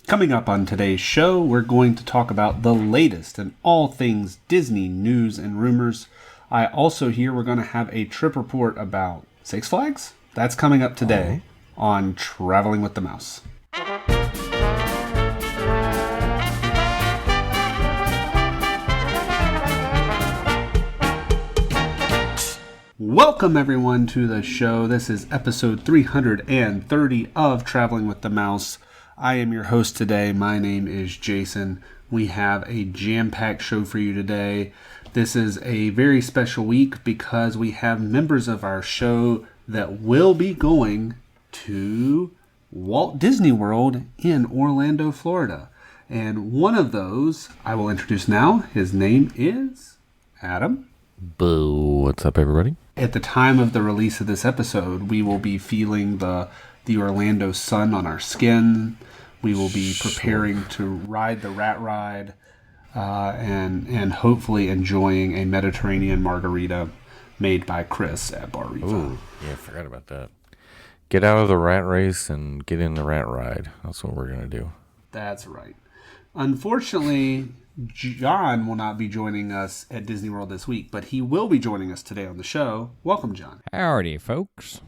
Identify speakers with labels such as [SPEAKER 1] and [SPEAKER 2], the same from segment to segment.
[SPEAKER 1] Coming up on today's show, we're going to talk about the latest in all things Disney news and rumors. I also hear we're going to have a trip report about Six Flags. That's coming up today on Traveling with the Mouse. Welcome everyone to the show. This is episode 330 of Traveling with the Mouse. I am your host today. My name is Jason. We have a jam-packed show for you today. This is a very special week because we have members of our show that will be going to Walt Disney World in Orlando, Florida. And one of those I will introduce now. His name is Adam.
[SPEAKER 2] Boo. What's up, everybody?
[SPEAKER 1] At the time of the release of this episode, we will be feeling the Orlando sun on our skin. We will be preparing to ride the rat ride and hopefully enjoying a Mediterranean margarita made by Chris at Bar Riva.
[SPEAKER 2] Ooh, yeah, I forgot about that. Get out of the rat race and get in the rat ride. That's what we're going to do.
[SPEAKER 1] That's right. Unfortunately, John will not be joining us at Disney World this week, but he will be joining us today on the show. Welcome, John.
[SPEAKER 3] Howdy, folks.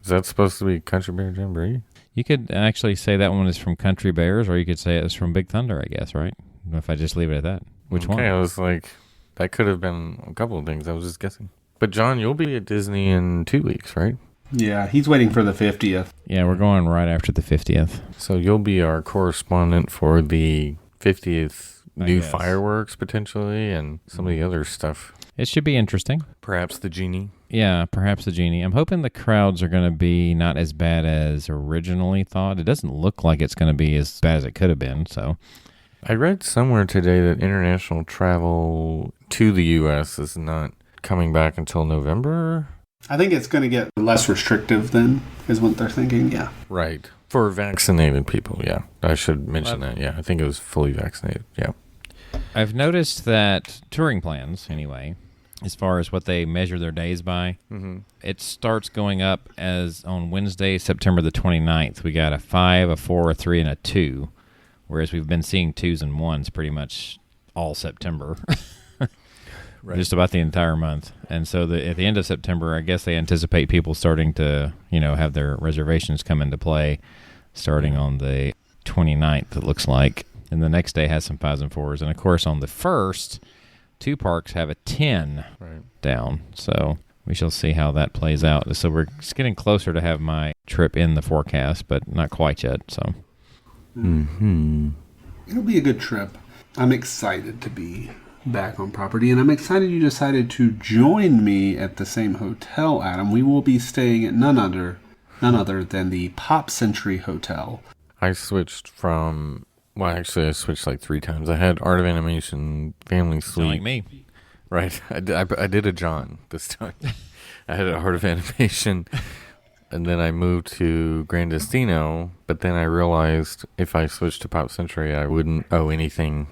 [SPEAKER 2] Is that supposed to be Country Bear Jamboree?
[SPEAKER 3] You could actually say that one is from Country Bears, or you could say it's from Big Thunder, I guess, right? If I just leave it at that. Which one?
[SPEAKER 2] Okay, I was like, that could have been a couple of things. I was just guessing. But, John, you'll be at Disney in 2 weeks, right?
[SPEAKER 1] Yeah, he's waiting for the 50th.
[SPEAKER 3] Yeah, we're going right after the 50th.
[SPEAKER 2] So you'll be our correspondent for the 50th new
[SPEAKER 3] guess.
[SPEAKER 2] fireworks, potentially, and some of the other stuff.
[SPEAKER 3] It should be interesting.
[SPEAKER 2] Perhaps the genie.
[SPEAKER 3] Yeah, perhaps the genie. I'm hoping the crowds are going to be not as bad as originally thought. It doesn't look like it's going to be as bad as it could have been, so...
[SPEAKER 2] I read somewhere today that international travel to the U.S. is not coming back until November.
[SPEAKER 1] I think it's going to get less restrictive then, is what they're thinking, yeah.
[SPEAKER 2] Right. For vaccinated people, yeah. I should mention that, yeah. I think it was fully vaccinated, yeah.
[SPEAKER 3] I've noticed that touring plans, anyway, as far as what they measure their days by, it starts going up as on Wednesday, September the 29th. We got a 5, a 4, a 3, and a 2, whereas we've been seeing 2s and 1s pretty much all September. Right. Just about the entire month. And so at the end of September, I guess they anticipate people starting to, have their reservations come into play starting on the 29th, it looks like. And the next day has some 5s and 4s. And, of course, on the 1st, 2 parks have a 10 down. So we shall see how that plays out. So we're just getting closer to have my trip in the forecast, but not quite yet. So
[SPEAKER 1] It'll be a good trip. I'm excited to be back on property, and I'm excited you decided to join me at the same hotel, Adam. We will be staying at none other than the Pop Century Hotel.
[SPEAKER 2] I switched from... Well, actually, I switched like 3 times. I had Art of Animation Family Suite.
[SPEAKER 3] like me.
[SPEAKER 2] Right. I did a John this time. I had a Art of Animation, and then I moved to Grand Destino, but then I realized if I switched to Pop Century, I wouldn't owe anything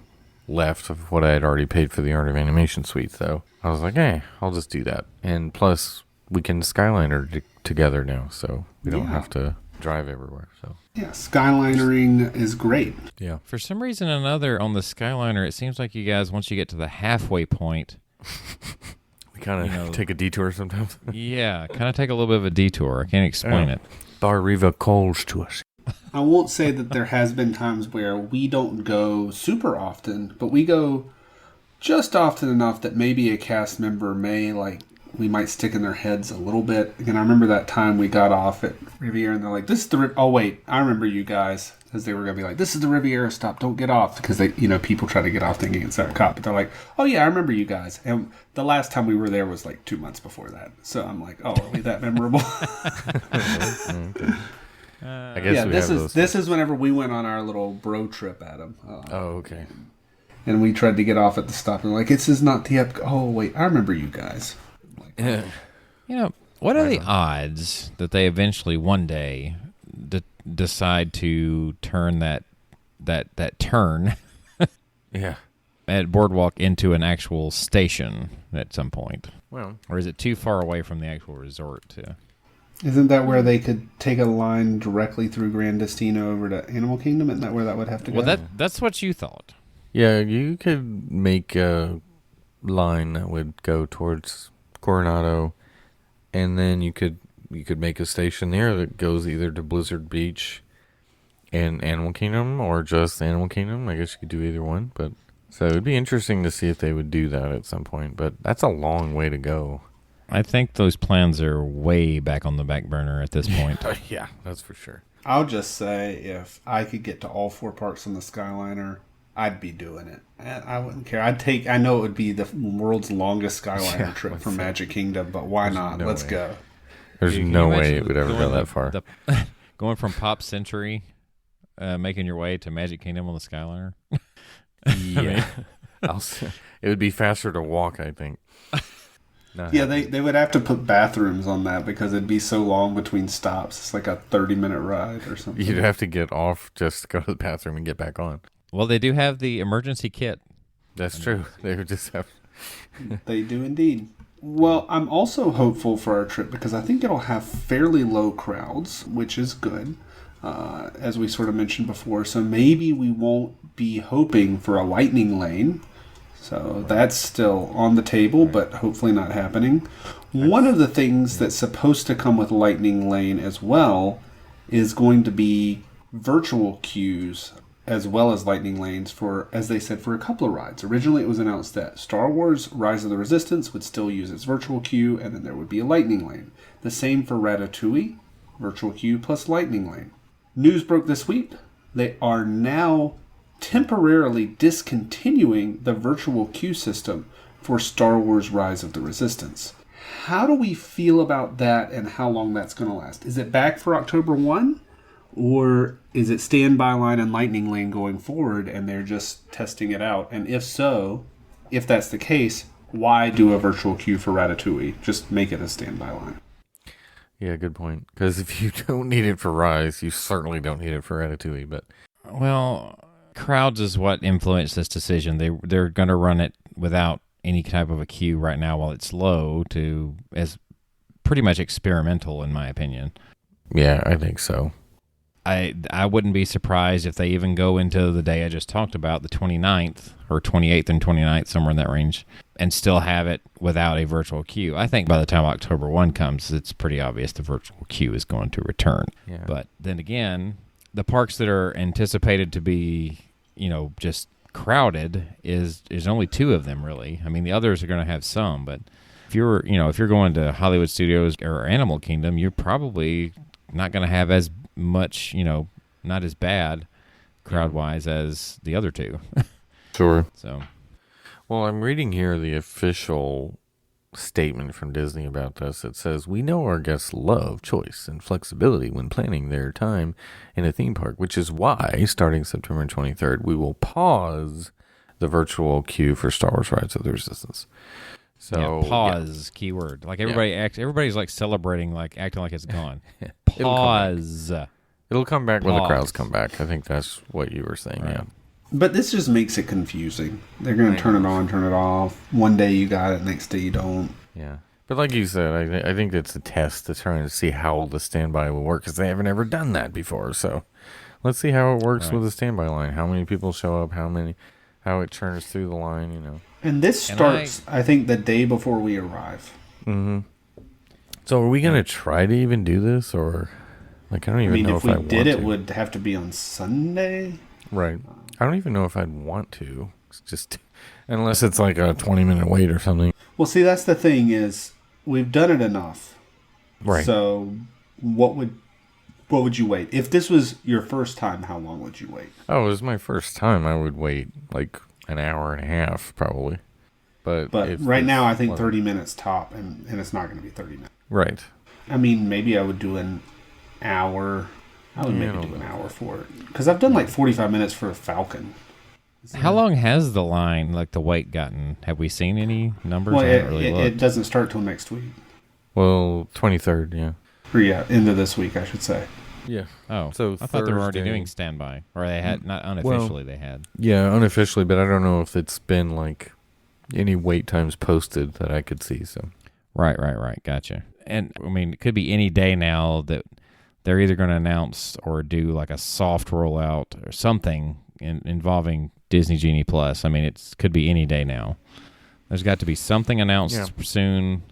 [SPEAKER 2] left of what I had already paid for the Art of Animation Suite, though. I was like, I'll just do that. And plus, we can Skyliner together now, so we don't have to drive everywhere. So
[SPEAKER 1] yeah, Skylinering is great.
[SPEAKER 2] Yeah.
[SPEAKER 3] For some reason or another, on the Skyliner, it seems like you guys, once you get to the halfway point...
[SPEAKER 2] we kind of take a detour sometimes.
[SPEAKER 3] Yeah, kind of take a little bit of a detour. I can't explain it.
[SPEAKER 2] Bar Riva calls to us.
[SPEAKER 1] I won't say that there has been times where we don't go super often, but we go just often enough that maybe a cast member we might stick in their heads a little bit. Again, I remember that time we got off at Riviera and they're like, this is the... Oh, wait, I remember you guys. Because they were going to be like, this is the Riviera stop, don't get off. Because they, people try to get off thinking it's our cop. But they're like, oh yeah, I remember you guys. And the last time we were there was like 2 months before that. So I'm like, oh, are we that memorable?
[SPEAKER 2] I guess
[SPEAKER 1] this is whenever we went on our little bro trip, Adam.
[SPEAKER 2] Okay.
[SPEAKER 1] And we tried to get off at the stop and like, this is not the Oh wait, I remember you guys.
[SPEAKER 2] Yeah.
[SPEAKER 3] What are the odds that they eventually one day decide to turn that turn
[SPEAKER 2] Yeah.
[SPEAKER 3] at Boardwalk into an actual station at some point?
[SPEAKER 2] Well,
[SPEAKER 3] or is it too far away from the actual resort to...
[SPEAKER 1] Isn't that where they could take a line directly through Grand Destino over to Animal Kingdom? Isn't that where that would have to go?
[SPEAKER 3] Well, that's what you thought.
[SPEAKER 2] Yeah, you could make a line that would go towards Coronado, and then you could make a station there that goes either to Blizzard Beach and Animal Kingdom, or just Animal Kingdom. I guess you could do either one, but so it'd be interesting to see if they would do that at some point. But that's a long way to go.
[SPEAKER 3] I think those plans are way back on the back burner at this point.
[SPEAKER 2] Yeah, that's for sure.
[SPEAKER 1] I'll just say, if I could get to all 4 parks on the Skyliner, I'd be doing it. And I wouldn't care. I know it would be the world's longest Skyliner trip from Magic Kingdom, but why not?
[SPEAKER 2] no
[SPEAKER 1] Let's
[SPEAKER 2] way.
[SPEAKER 1] go.
[SPEAKER 2] There's
[SPEAKER 3] Can
[SPEAKER 2] no
[SPEAKER 3] you
[SPEAKER 2] way
[SPEAKER 3] imagine
[SPEAKER 2] it would ever go that far.
[SPEAKER 3] Going from Pop Century, making your way to Magic Kingdom on the Skyliner.
[SPEAKER 2] Yeah. It would be faster to walk, I think.
[SPEAKER 1] Yeah, they would have to put bathrooms on that because it'd be so long between stops. It's like a 30-minute ride or something.
[SPEAKER 2] You'd have to get off just to go to the bathroom and get back on.
[SPEAKER 3] Well, they do have the emergency kit.
[SPEAKER 2] That's true. They would just have...
[SPEAKER 1] They do indeed. Well, I'm also hopeful for our trip because I think it'll have fairly low crowds, which is good, as we sort of mentioned before. So maybe we won't be hoping for a lightning lane. So that's still on the table, but hopefully not happening. One of the things that's supposed to come with Lightning Lane as well is going to be virtual queues as well as Lightning Lanes for, as they said, for a couple of rides. Originally it was announced that Star Wars Rise of the Resistance would still use its virtual queue, and then there would be a Lightning Lane. The same for Ratatouille, virtual queue plus Lightning Lane. News broke this week. They are now temporarily discontinuing the virtual queue system for Star Wars Rise of the Resistance. How do we feel about that and how long that's going to last? Is it back for October 1? Or is it standby line and Lightning Lane going forward and they're just testing it out? And if so, if that's the case, why do a virtual queue for Ratatouille? Just make it a standby line.
[SPEAKER 2] Yeah, good point. Because if you don't need it for Rise, you certainly don't need it for Ratatouille. But
[SPEAKER 3] Well, crowds is what influenced this decision. They're going to run it without any type of a queue right now while it's low as pretty much experimental in my opinion.
[SPEAKER 2] yeah, I think so.
[SPEAKER 3] I wouldn't be surprised if they even go into the day I just talked about, the 29th or 28th and 29th, somewhere in that range, and still have it without a virtual queue. I think by the time October 1 comes, it's pretty obvious the virtual queue is going to return.
[SPEAKER 2] Yeah.
[SPEAKER 3] But then again, the parks that are anticipated to be, just crowded is only 2 of them really. I mean, the others are going to have some, but if you're going to Hollywood Studios or Animal Kingdom, you're probably not going to have as much, not as bad crowd-wise as the other 2.
[SPEAKER 2] Sure.
[SPEAKER 3] So,
[SPEAKER 2] Well, I'm reading here the official statement from Disney about this. It says, "We know our guests love choice and flexibility when planning their time in a theme park, which is why, starting September 23rd, we will pause the virtual queue for Star Wars Rise of the Resistance." So
[SPEAKER 3] pause, keyword. Like everybody's like celebrating, like acting like it's gone.
[SPEAKER 2] It'll come
[SPEAKER 3] Pause.
[SPEAKER 2] It'll come back when the
[SPEAKER 3] Pause.
[SPEAKER 2] crowds come back. I think that's what you were saying.
[SPEAKER 3] Right.
[SPEAKER 2] Yeah.
[SPEAKER 1] But this just makes it confusing. They're going to turn it on, turn it off. One day you got it, next day you don't.
[SPEAKER 2] Yeah. But like you said, I think it's a test to try to see how the standby will work because they haven't ever done that before. So let's see how it works with the standby line. How many people show up? How it churns through the line,
[SPEAKER 1] And this starts, I think, the day before we arrive.
[SPEAKER 2] Mm-hmm. So are we going to try to even do this? Or, like, I don't even know
[SPEAKER 1] if
[SPEAKER 2] if I
[SPEAKER 1] we did, it
[SPEAKER 2] want to.
[SPEAKER 1] would have to be on Sunday.
[SPEAKER 2] Right. I don't even know if I'd want to. It's just, unless it's like a 20-minute wait or something.
[SPEAKER 1] Well, see, that's the thing is, we've done it enough.
[SPEAKER 2] Right.
[SPEAKER 1] So, what would you wait? If this was your first time, how long would you wait?
[SPEAKER 2] Oh, it was my first time. I would wait like an hour and a half, probably. But
[SPEAKER 1] right now, I think 30 minutes top, and it's not going to be 30 minutes.
[SPEAKER 2] Right.
[SPEAKER 1] I mean, maybe I would do an hour. I would maybe do an hour for it. Because I've done like 45 minutes for a Falcon.
[SPEAKER 3] How long has the line, like the wait, gotten? Have we seen any numbers?
[SPEAKER 1] Well,
[SPEAKER 3] I haven't really
[SPEAKER 1] it
[SPEAKER 3] looked.
[SPEAKER 1] doesn't start till next week.
[SPEAKER 2] Well, 23rd, yeah.
[SPEAKER 1] Or end of this week, I should say.
[SPEAKER 2] Yeah.
[SPEAKER 3] Oh,
[SPEAKER 2] So
[SPEAKER 3] I thought they were already
[SPEAKER 2] Thursday-
[SPEAKER 3] doing standby, or they had not unofficially. They had.
[SPEAKER 2] Yeah, unofficially, but I don't know if it's been like any wait times posted that I could see. So
[SPEAKER 3] Right. Gotcha. And I mean, it could be any day now that they're either going to announce or do like a soft rollout or something involving Disney Genie Plus. I mean, it could be any day now. There's got to be something announced soon,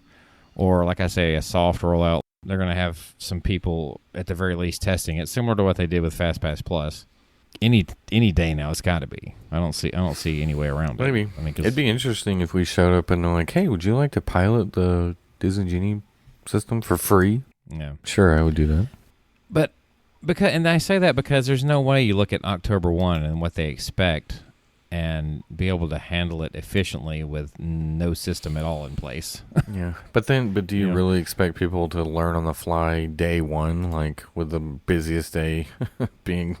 [SPEAKER 3] or like I say, a soft rollout. They're going to have some people at the very least testing it, similar to what they did with FastPass Plus. Any day now, it's got to be. I don't see any way around it.
[SPEAKER 2] Maybe. It'd be interesting if we showed up and they're like, "Hey, would you like to pilot the Disney Genie system for free?"
[SPEAKER 3] Yeah,
[SPEAKER 2] sure, I would do that.
[SPEAKER 3] But and I say that because there's no way you look at October 1 and what they expect and be able to handle it efficiently with no system at all in place.
[SPEAKER 2] Yeah, but do you really expect people to learn on the fly day one, like with the busiest day being?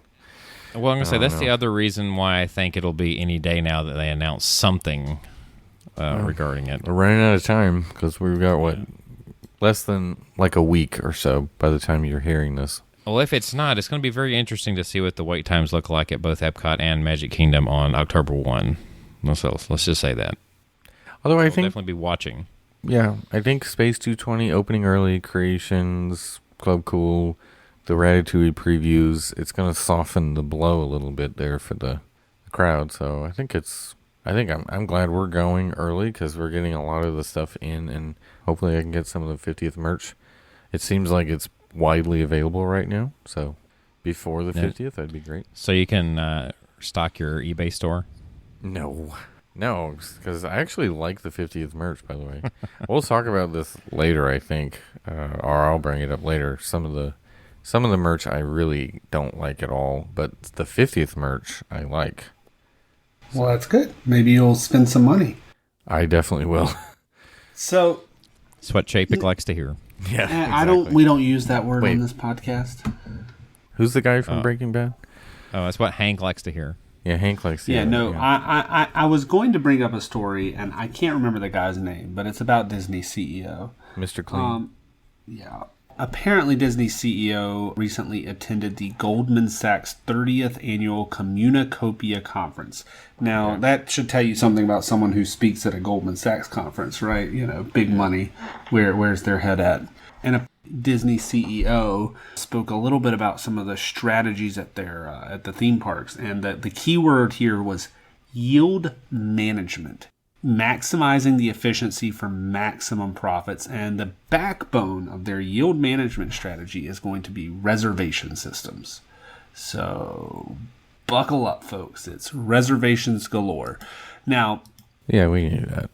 [SPEAKER 3] Well, I'm going to say that's the other reason why I think it'll be any day now that they announce something regarding it.
[SPEAKER 2] We're running out of time because we've got, less than like a week or so by the time you're hearing this.
[SPEAKER 3] Well, if it's not, it's going to be very interesting to see what the wait times look like at both Epcot and Magic Kingdom on October 1. Let's just say that.
[SPEAKER 2] Although I
[SPEAKER 3] We'll
[SPEAKER 2] think
[SPEAKER 3] definitely be watching.
[SPEAKER 2] Yeah, I think Space 220 opening early, Creations, Club Cool, the Ratatouille previews, it's going to soften the blow a little bit there for the crowd. So I think I'm glad we're going early because we're getting a lot of the stuff in, and hopefully I can get some of the 50th merch. It seems like it's widely available right now, so before the 50th, that'd be great.
[SPEAKER 3] So you can stock your eBay store?
[SPEAKER 2] No, because I actually like the 50th merch, by the way. We'll talk about this later, I think, or I'll bring it up later. Some of the merch I really don't like at all, but the 50th merch I like.
[SPEAKER 1] Well, that's good. Maybe you'll spend some money.
[SPEAKER 2] I definitely will.
[SPEAKER 1] So
[SPEAKER 3] it's what Chapek likes to hear.
[SPEAKER 2] Yeah, exactly.
[SPEAKER 1] We don't use that word on this podcast.
[SPEAKER 2] Who's the guy from Breaking Bad?
[SPEAKER 3] Oh, that's what Hank likes to hear.
[SPEAKER 2] Yeah, Hank likes to hear.
[SPEAKER 1] Yeah, no, I was going to bring up a story, and I can't remember the guy's name, but it's about Disney CEO.
[SPEAKER 2] Mr. Clean.
[SPEAKER 1] Yeah. Apparently, Disney CEO recently attended the Goldman Sachs 30th Annual Communicopia Conference. Now, that should tell you something about someone who speaks at a Goldman Sachs conference, right? You know, big money. Where's their head at? And a Disney CEO spoke a little bit about some of the strategies at the theme parks. And the key word here was yield management. Maximizing the efficiency for maximum profits, and the backbone of their yield management strategy is going to be reservation systems. So buckle up, folks. It's reservations galore. Now,
[SPEAKER 2] yeah, we knew that.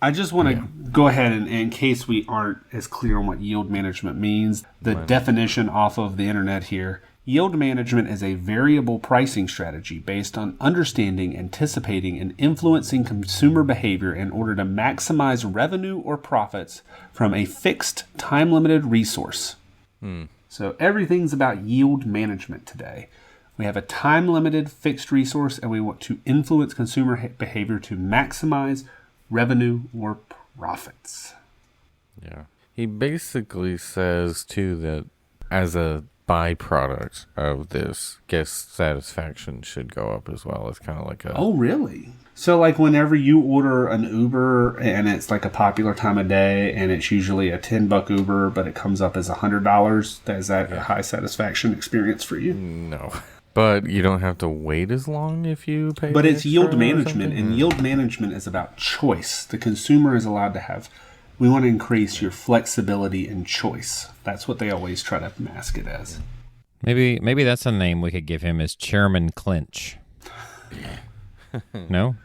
[SPEAKER 1] I just want to go ahead and, in case we aren't as clear on what yield management means, the definition off of the internet here. Yield management is a variable pricing strategy based on understanding, anticipating, and influencing consumer behavior in order to maximize revenue or profits from a fixed, time-limited resource. So everything's about yield management today. We have a time-limited fixed resource, and we want to influence consumer behavior to maximize revenue or profits.
[SPEAKER 2] Yeah. He basically says, too, that as a byproduct of this, guest satisfaction should go up as well. It's kind of like a...
[SPEAKER 1] Oh, really? So, like, whenever you order an Uber and it's like a popular time of day and it's usually a $10 Uber, but it comes up as $100, is that a high satisfaction experience for you?
[SPEAKER 2] No. But you don't have to wait as long if you pay.
[SPEAKER 1] But it's yield management, and yield management is about choice. The consumer is allowed to have... We want to increase your flexibility and choice. That's what they always try to mask it as.
[SPEAKER 3] Maybe that's a name we could give him as Chairman Clinch. No?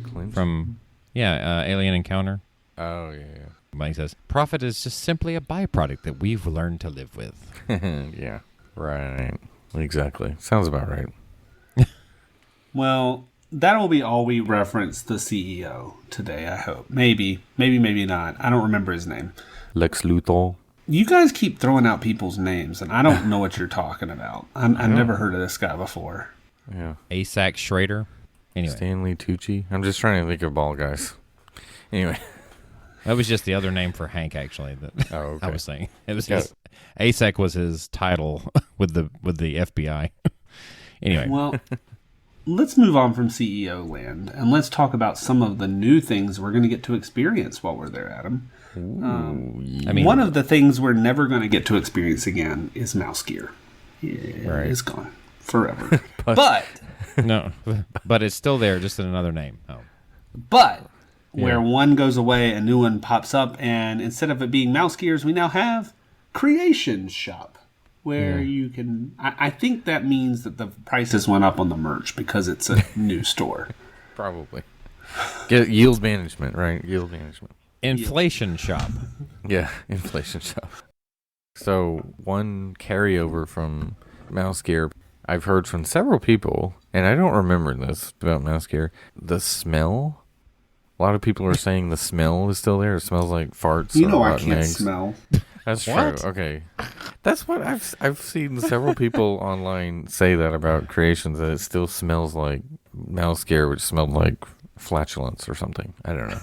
[SPEAKER 2] Clinch?
[SPEAKER 3] From, Alien Encounter.
[SPEAKER 2] Oh, yeah.
[SPEAKER 3] But he says, profit is just simply a byproduct that we've learned to live with.
[SPEAKER 2] Yeah, right. Exactly. Sounds about right.
[SPEAKER 1] Well, that'll be all we reference the CEO today, I hope. Maybe not. I don't remember his name.
[SPEAKER 2] Lex Luthor.
[SPEAKER 1] You guys keep throwing out people's names, and I don't know what you're talking about. I've never heard of this guy before.
[SPEAKER 2] Yeah.
[SPEAKER 3] Asac Schrader. Anyway.
[SPEAKER 2] Stanley Tucci. I'm just trying to think of ball guys. Anyway.
[SPEAKER 3] That was just the other name for Hank, actually. That
[SPEAKER 2] okay.
[SPEAKER 3] I was saying. It was ASAC was his title with the FBI. Anyway.
[SPEAKER 1] Well, let's move on from CEO land and let's talk about some of the new things we're going to get to experience while we're there, Adam.
[SPEAKER 3] I mean,
[SPEAKER 1] One of the things we're never going to get to experience again is mouse gear.
[SPEAKER 3] Right.
[SPEAKER 1] It's gone forever. but
[SPEAKER 3] no, but it's still there, just in another name. Oh,
[SPEAKER 1] where one goes away, a new one pops up, and instead of it being mouse gears, we now have Creation Shop, where you can. I think that means that the prices went up on the merch because it's a new store.
[SPEAKER 2] Probably. Get yield management, right? Yield management.
[SPEAKER 3] Inflation Shop.
[SPEAKER 2] Yeah, inflation shop. So one carryover from mouse gear, I've heard from several people, and I don't remember this about mouse gear. The smell. A lot of people are saying the smell is still there. It smells like farts.
[SPEAKER 1] You
[SPEAKER 2] or
[SPEAKER 1] know I
[SPEAKER 2] rotten
[SPEAKER 1] can't
[SPEAKER 2] eggs.
[SPEAKER 1] smell.
[SPEAKER 2] That's
[SPEAKER 3] What?
[SPEAKER 2] true. Okay, that's what I've seen several people online say that about Creations, that it still smells like mouse gear, which smelled like flatulence or something. I don't know.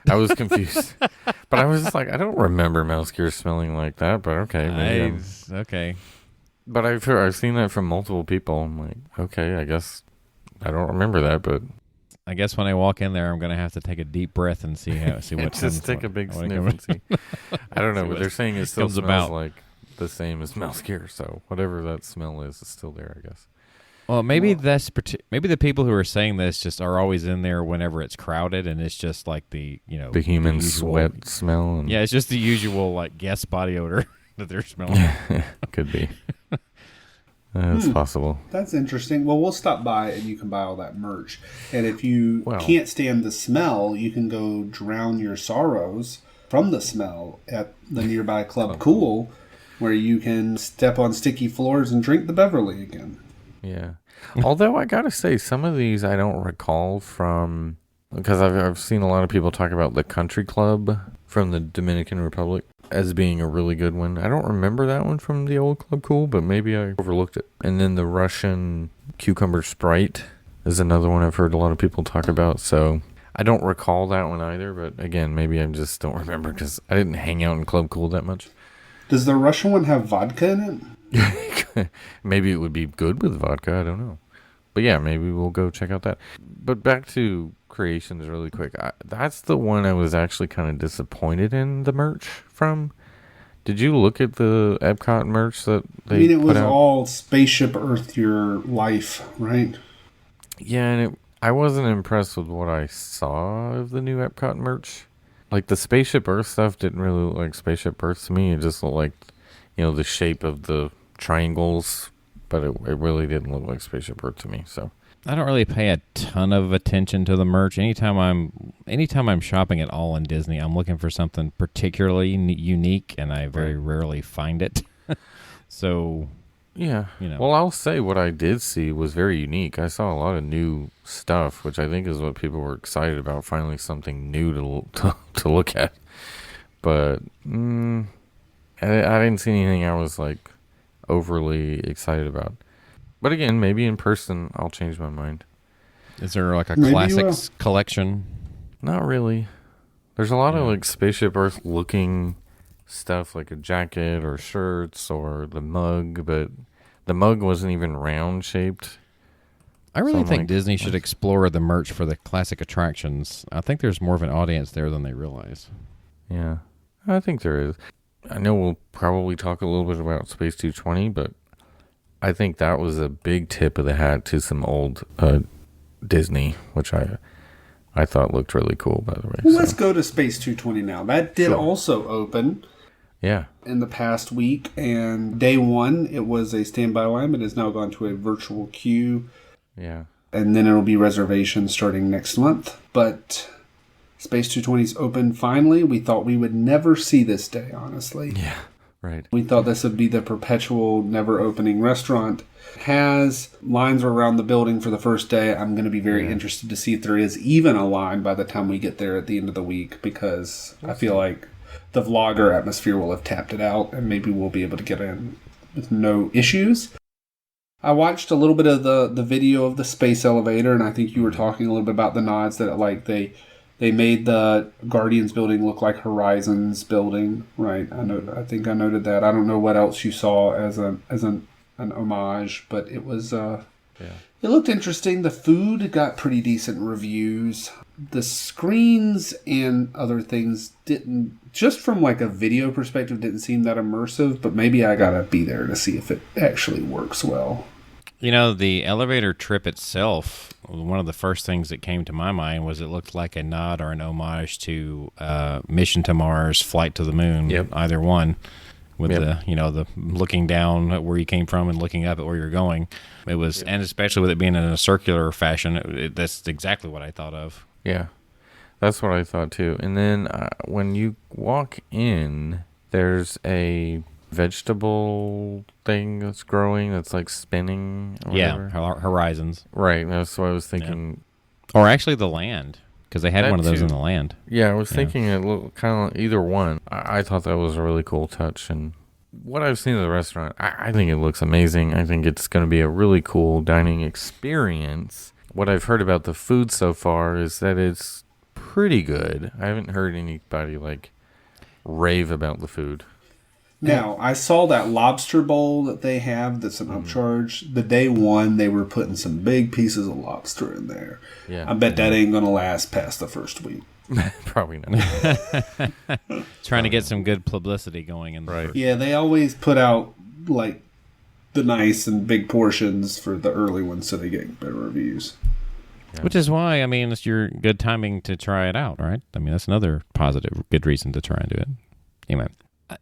[SPEAKER 2] I was confused, but I was just like, I don't remember mouse gear smelling like that. But okay, maybe
[SPEAKER 3] Okay.
[SPEAKER 2] But I've seen that from multiple people. I'm like, okay, I guess I don't remember that, but
[SPEAKER 3] I guess when I walk in there, I'm going to have to take a deep breath and see what
[SPEAKER 2] just take a big
[SPEAKER 3] what
[SPEAKER 2] sniff and see. I don't know,
[SPEAKER 3] See
[SPEAKER 2] but
[SPEAKER 3] what
[SPEAKER 2] they're saying it still
[SPEAKER 3] comes
[SPEAKER 2] smells
[SPEAKER 3] about.
[SPEAKER 2] like the same as mouse gear. So whatever that smell is still there, I guess.
[SPEAKER 3] Well, maybe maybe the people who are saying this just are always in there whenever it's crowded, and it's just like the
[SPEAKER 2] Human
[SPEAKER 3] usual-
[SPEAKER 2] sweat smell. And
[SPEAKER 3] Yeah, it's just the usual like guest body odor that they're smelling.
[SPEAKER 2] could be. It's possible.
[SPEAKER 1] That's interesting. Well, we'll stop by and you can buy all that merch. And if you
[SPEAKER 2] Well-
[SPEAKER 1] can't stand the smell, you can go drown your sorrows from the smell at the nearby Club Cool, where you can step on sticky floors and drink the Beverly again.
[SPEAKER 2] Yeah. Although I gotta say, some of these I don't recall from, because I've seen a lot of people talk about the Country Club from the Dominican Republic as being a really good one. I don't remember that one from the old Club Cool, but maybe I overlooked it. And then the Russian Cucumber Sprite is another one I've heard a lot of people talk about. So I don't recall that one either, but again, maybe I just don't remember because I didn't hang out in Club Cool that much.
[SPEAKER 1] Does the Russian one have vodka in it?
[SPEAKER 2] Maybe it would be good with vodka. I don't know. But yeah, maybe we'll go check out that. But back to Creations really quick. That's the one I was actually kind of disappointed in the merch from. Did you look at the Epcot merch that they
[SPEAKER 1] I mean, it
[SPEAKER 2] put
[SPEAKER 1] was
[SPEAKER 2] out?
[SPEAKER 1] all Spaceship Earth Your Life, right?
[SPEAKER 2] Yeah, and I wasn't impressed with what I saw of the new Epcot merch. Like the Spaceship Earth stuff didn't really look like Spaceship Earth to me. It just looked like, the shape of the triangles, but it really didn't look like Spaceship Earth to me. So
[SPEAKER 3] I don't really pay a ton of attention to the merch. Anytime I'm shopping at all in Disney, I'm looking for something particularly unique, and I very rarely find it. So
[SPEAKER 2] yeah,
[SPEAKER 3] You know.
[SPEAKER 2] Well, I'll say what I did see was very unique. I saw a lot of new stuff, which I think is what people were excited about. Finally, something new to look at. But I didn't see anything I was like overly excited about. But again, maybe in person I'll change my mind.
[SPEAKER 3] is there like a
[SPEAKER 1] Maybe you
[SPEAKER 3] classics collection?
[SPEAKER 2] Not really. There's a lot of like Spaceship Earth looking stuff, like a jacket or shirts or the mug, but the mug wasn't even round shaped.
[SPEAKER 3] I really
[SPEAKER 2] I'm
[SPEAKER 3] think
[SPEAKER 2] like,
[SPEAKER 3] Disney should explore the merch for the classic attractions. I think there's more of an audience there than they realize.
[SPEAKER 2] Yeah, I think there is. I know we'll probably talk a little bit about Space 220, but I think that was a big tip of the hat to some old Disney, which I thought looked really cool, by the way.
[SPEAKER 1] Well,
[SPEAKER 2] so.
[SPEAKER 1] let's go to Space 220 now. That did
[SPEAKER 2] Sure.
[SPEAKER 1] also open
[SPEAKER 2] Yeah,
[SPEAKER 1] in the past week, and day one, it was a standby line, but has now gone to a virtual queue,
[SPEAKER 2] yeah.
[SPEAKER 1] and then it'll be reservations starting next month. But Space 220's open finally. We thought we would never see this day, honestly.
[SPEAKER 2] Yeah, right.
[SPEAKER 1] We thought this would be the perpetual, never opening restaurant. Has lines are around the building for the first day. I'm going to be very interested to see if there is even a line by the time we get there at the end of the week, because I feel like the vlogger atmosphere will have tapped it out, and maybe we'll be able to get in with no issues. I watched a little bit of the video of the space elevator, and I think you were talking a little bit about the nods that like they made the Guardians building look like Horizons building, right? I think I noted that. I don't know what else you saw as an homage, but it was It looked interesting. The food got pretty decent reviews. The screens and other things didn't, just from like a video perspective, didn't seem that immersive, but maybe I gotta be there to see if it actually works well.
[SPEAKER 3] You know, the elevator trip itself, one of the first things that came to my mind was it looked like a nod or an homage to Mission to Mars, Flight to the Moon, either one, with the looking down at where you came from and looking up at where you're going. It was, and especially with it being in a circular fashion, that's exactly what I thought of.
[SPEAKER 2] Yeah, that's what I thought too. And then when you walk in, there's a vegetable thing that's growing that's like spinning. Or whatever.
[SPEAKER 3] Horizons.
[SPEAKER 2] Right, that's what I was thinking.
[SPEAKER 3] Yeah. Or actually the land, because they had
[SPEAKER 2] That
[SPEAKER 3] one of those
[SPEAKER 2] too.
[SPEAKER 3] in the land.
[SPEAKER 2] Yeah, I was thinking it looked kind of either one. I thought that was a really cool touch, and what I've seen of the restaurant, I think it looks amazing. I think it's going to be a really cool dining experience. What I've heard about the food so far is that it's pretty good. I haven't heard anybody like rave about the food.
[SPEAKER 1] Now, I saw that lobster bowl that they have that's an upcharge. The day one, they were putting some big pieces of lobster in there.
[SPEAKER 2] Yeah,
[SPEAKER 1] I bet that ain't going to last past the first week.
[SPEAKER 2] Probably not.
[SPEAKER 3] Trying to get some good publicity going in the
[SPEAKER 2] Right.
[SPEAKER 3] first.
[SPEAKER 1] Yeah, they always put out like the nice and big portions for the early ones so they get better reviews.
[SPEAKER 3] Which is why, I mean, it's your good timing to try it out, right? I mean, that's another positive, good reason to try and do it. Anyway,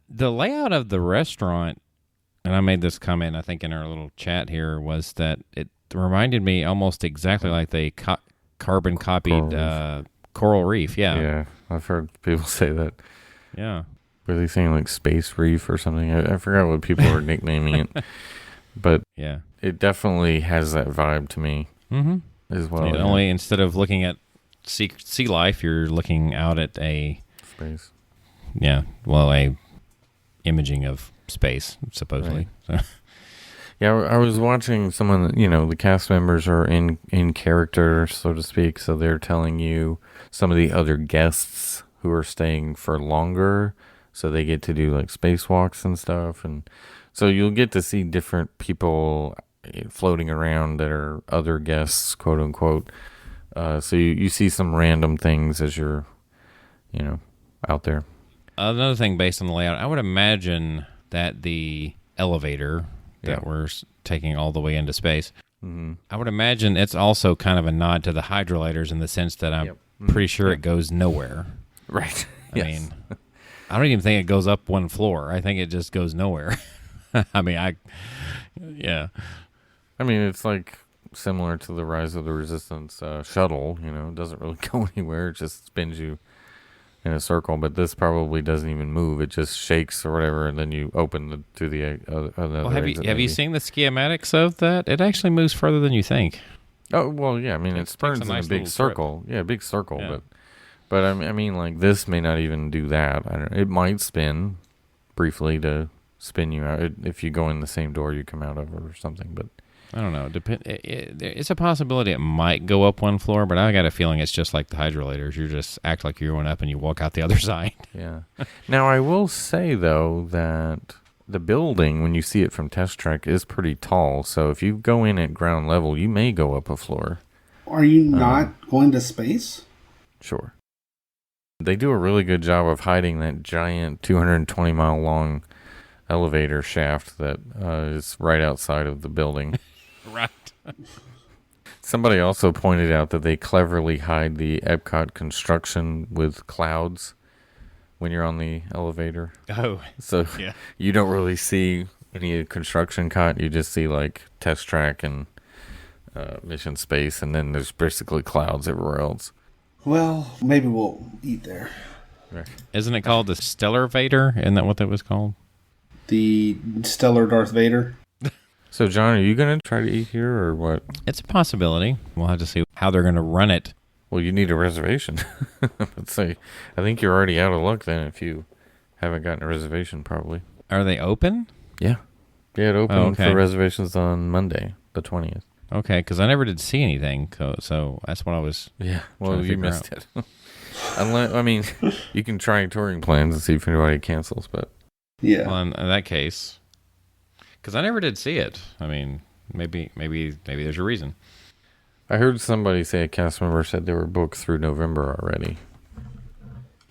[SPEAKER 3] the layout of the restaurant, and I made this comment, I think, in our little chat here, was that it reminded me almost exactly like they carbon copied Coral Reef. Yeah.
[SPEAKER 2] Yeah, I've heard people say that.
[SPEAKER 3] Yeah.
[SPEAKER 2] Were they saying like Space Reef or something? I forgot what people were nicknaming it. But
[SPEAKER 3] Yeah.
[SPEAKER 2] it definitely has that vibe to me as well.
[SPEAKER 3] And only instead of looking at sea life, you're looking out at a imaging of space, supposedly. So.
[SPEAKER 2] Yeah, I was watching someone, the cast members are in character, so to speak, so they're telling you some of the other guests who are staying for longer, so they get to do like spacewalks and stuff, and so you'll get to see different people floating around that are other guests, quote unquote. So you see some random things as you're, out there.
[SPEAKER 3] Another thing based on the layout, I would imagine that the elevator that we're taking all the way into space, I would imagine it's also kind of a nod to the hydrolators in the sense that I'm pretty sure it goes nowhere.
[SPEAKER 2] Right.
[SPEAKER 3] I mean, I don't even think it goes up one floor. I think it just goes nowhere. I mean,
[SPEAKER 2] I mean, it's like similar to the Rise of the Resistance shuttle, it doesn't really go anywhere. It just spins you in a circle, but this probably doesn't even move. It just shakes or whatever, and then you open to the other
[SPEAKER 3] Well, have
[SPEAKER 2] exit,
[SPEAKER 3] you
[SPEAKER 2] maybe.
[SPEAKER 3] seen the schematics of that? It actually moves further than you think.
[SPEAKER 2] Oh, well, yeah. I mean, it spins
[SPEAKER 3] takes a
[SPEAKER 2] in
[SPEAKER 3] nice
[SPEAKER 2] a big
[SPEAKER 3] little
[SPEAKER 2] circle. Yeah, big circle.
[SPEAKER 3] Yeah.
[SPEAKER 2] But I mean, like this may not even do that. I don't know. It might spin briefly to spin you out if you go in the same door you come out of or something. But
[SPEAKER 3] I don't know. It's a possibility it might go up one floor, but I got a feeling it's just like the hydrolators. You just act like you're going up and you walk out the other side.
[SPEAKER 2] yeah. Now I will say though that the building, when you see it from Test Track, is pretty tall. So if you go in at ground level, you may go up a floor.
[SPEAKER 1] Are you not going to space?
[SPEAKER 2] Sure. They do a really good job of hiding that giant 220-mile long elevator shaft that is right outside of the building.
[SPEAKER 3] Right.
[SPEAKER 2] Somebody also pointed out that they cleverly hide the Epcot construction with clouds when you're on the elevator.
[SPEAKER 3] Oh,
[SPEAKER 2] So
[SPEAKER 3] yeah.
[SPEAKER 2] you don't really see any construction cut. You just see like Test Track and Mission Space, and then there's basically clouds everywhere else.
[SPEAKER 1] Well, maybe we'll eat there.
[SPEAKER 2] Right.
[SPEAKER 3] Isn't it called the Stellar Vader? Isn't that what that was called?
[SPEAKER 1] The Stellar Darth Vader.
[SPEAKER 2] So, John, are you going to try to eat here or what?
[SPEAKER 3] It's a possibility. We'll have to see how they're going to run it.
[SPEAKER 2] Well, you need a reservation. Let's say, I think you're already out of luck then if you haven't gotten a reservation, probably.
[SPEAKER 3] Are they open?
[SPEAKER 2] Yeah. Yeah, it opened
[SPEAKER 3] okay.
[SPEAKER 2] for reservations on Monday, the 20th.
[SPEAKER 3] Okay, because I never did see anything, so that's what I was.
[SPEAKER 2] Yeah,
[SPEAKER 3] trying
[SPEAKER 2] well,
[SPEAKER 3] to
[SPEAKER 2] you
[SPEAKER 3] figure
[SPEAKER 2] missed it. Unless, I mean, you can try touring plans and see if anybody cancels, but
[SPEAKER 1] Yeah.
[SPEAKER 3] Well, in that case, because I never did see it. I mean, maybe there's a reason.
[SPEAKER 2] I heard somebody say, a cast member said they were booked through November already.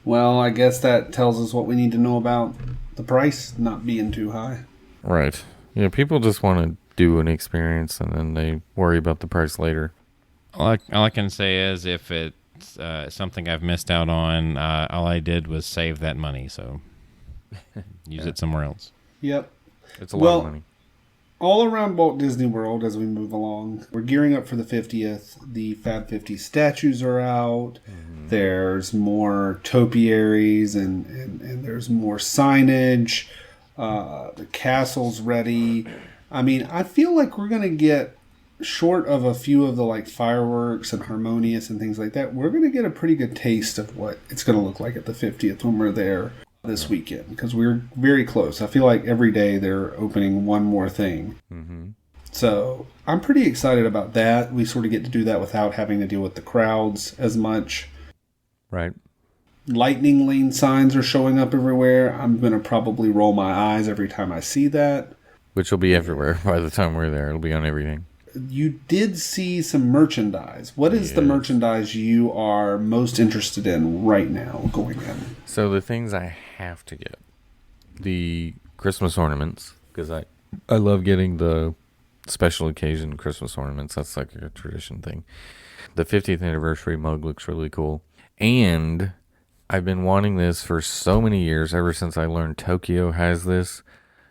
[SPEAKER 1] Well, I guess that tells us what we need to know about the price not being too high.
[SPEAKER 2] Right. Yeah, people just want to do an experience and then they worry about the price later.
[SPEAKER 3] All I can say is if it's something I've missed out on, all I did was save that money, so use it somewhere else.
[SPEAKER 1] Yep.
[SPEAKER 2] It's a lot of money.
[SPEAKER 1] All around Walt Disney World as we move along, we're gearing up for the 50th. The Fab 50 statues are out. Mm-hmm. There's more topiaries and there's more signage. The castle's ready. I mean, I feel like we're going to get, short of a few of the like fireworks and Harmonious and things like that, we're going to get a pretty good taste of what it's going to look like at the 50th when we're there this weekend, because we're very close. I feel like every day they're opening one more thing. Mm-hmm. So I'm pretty excited about that. We sort of get to do that without having to deal with the crowds as much.
[SPEAKER 2] Right.
[SPEAKER 1] Lightning lane signs are showing up everywhere. I'm going to probably roll my eyes every time I see that.
[SPEAKER 2] Which will be everywhere by the time we're there. It'll be on everything.
[SPEAKER 1] You did see some merchandise. What is the merchandise you are most interested in right now going in?
[SPEAKER 2] So the things I have to get. The Christmas ornaments, because I love getting the special occasion Christmas ornaments. That's like a tradition thing. The 50th anniversary mug looks really cool. And I've been wanting this for so many years, ever since I learned Tokyo has this.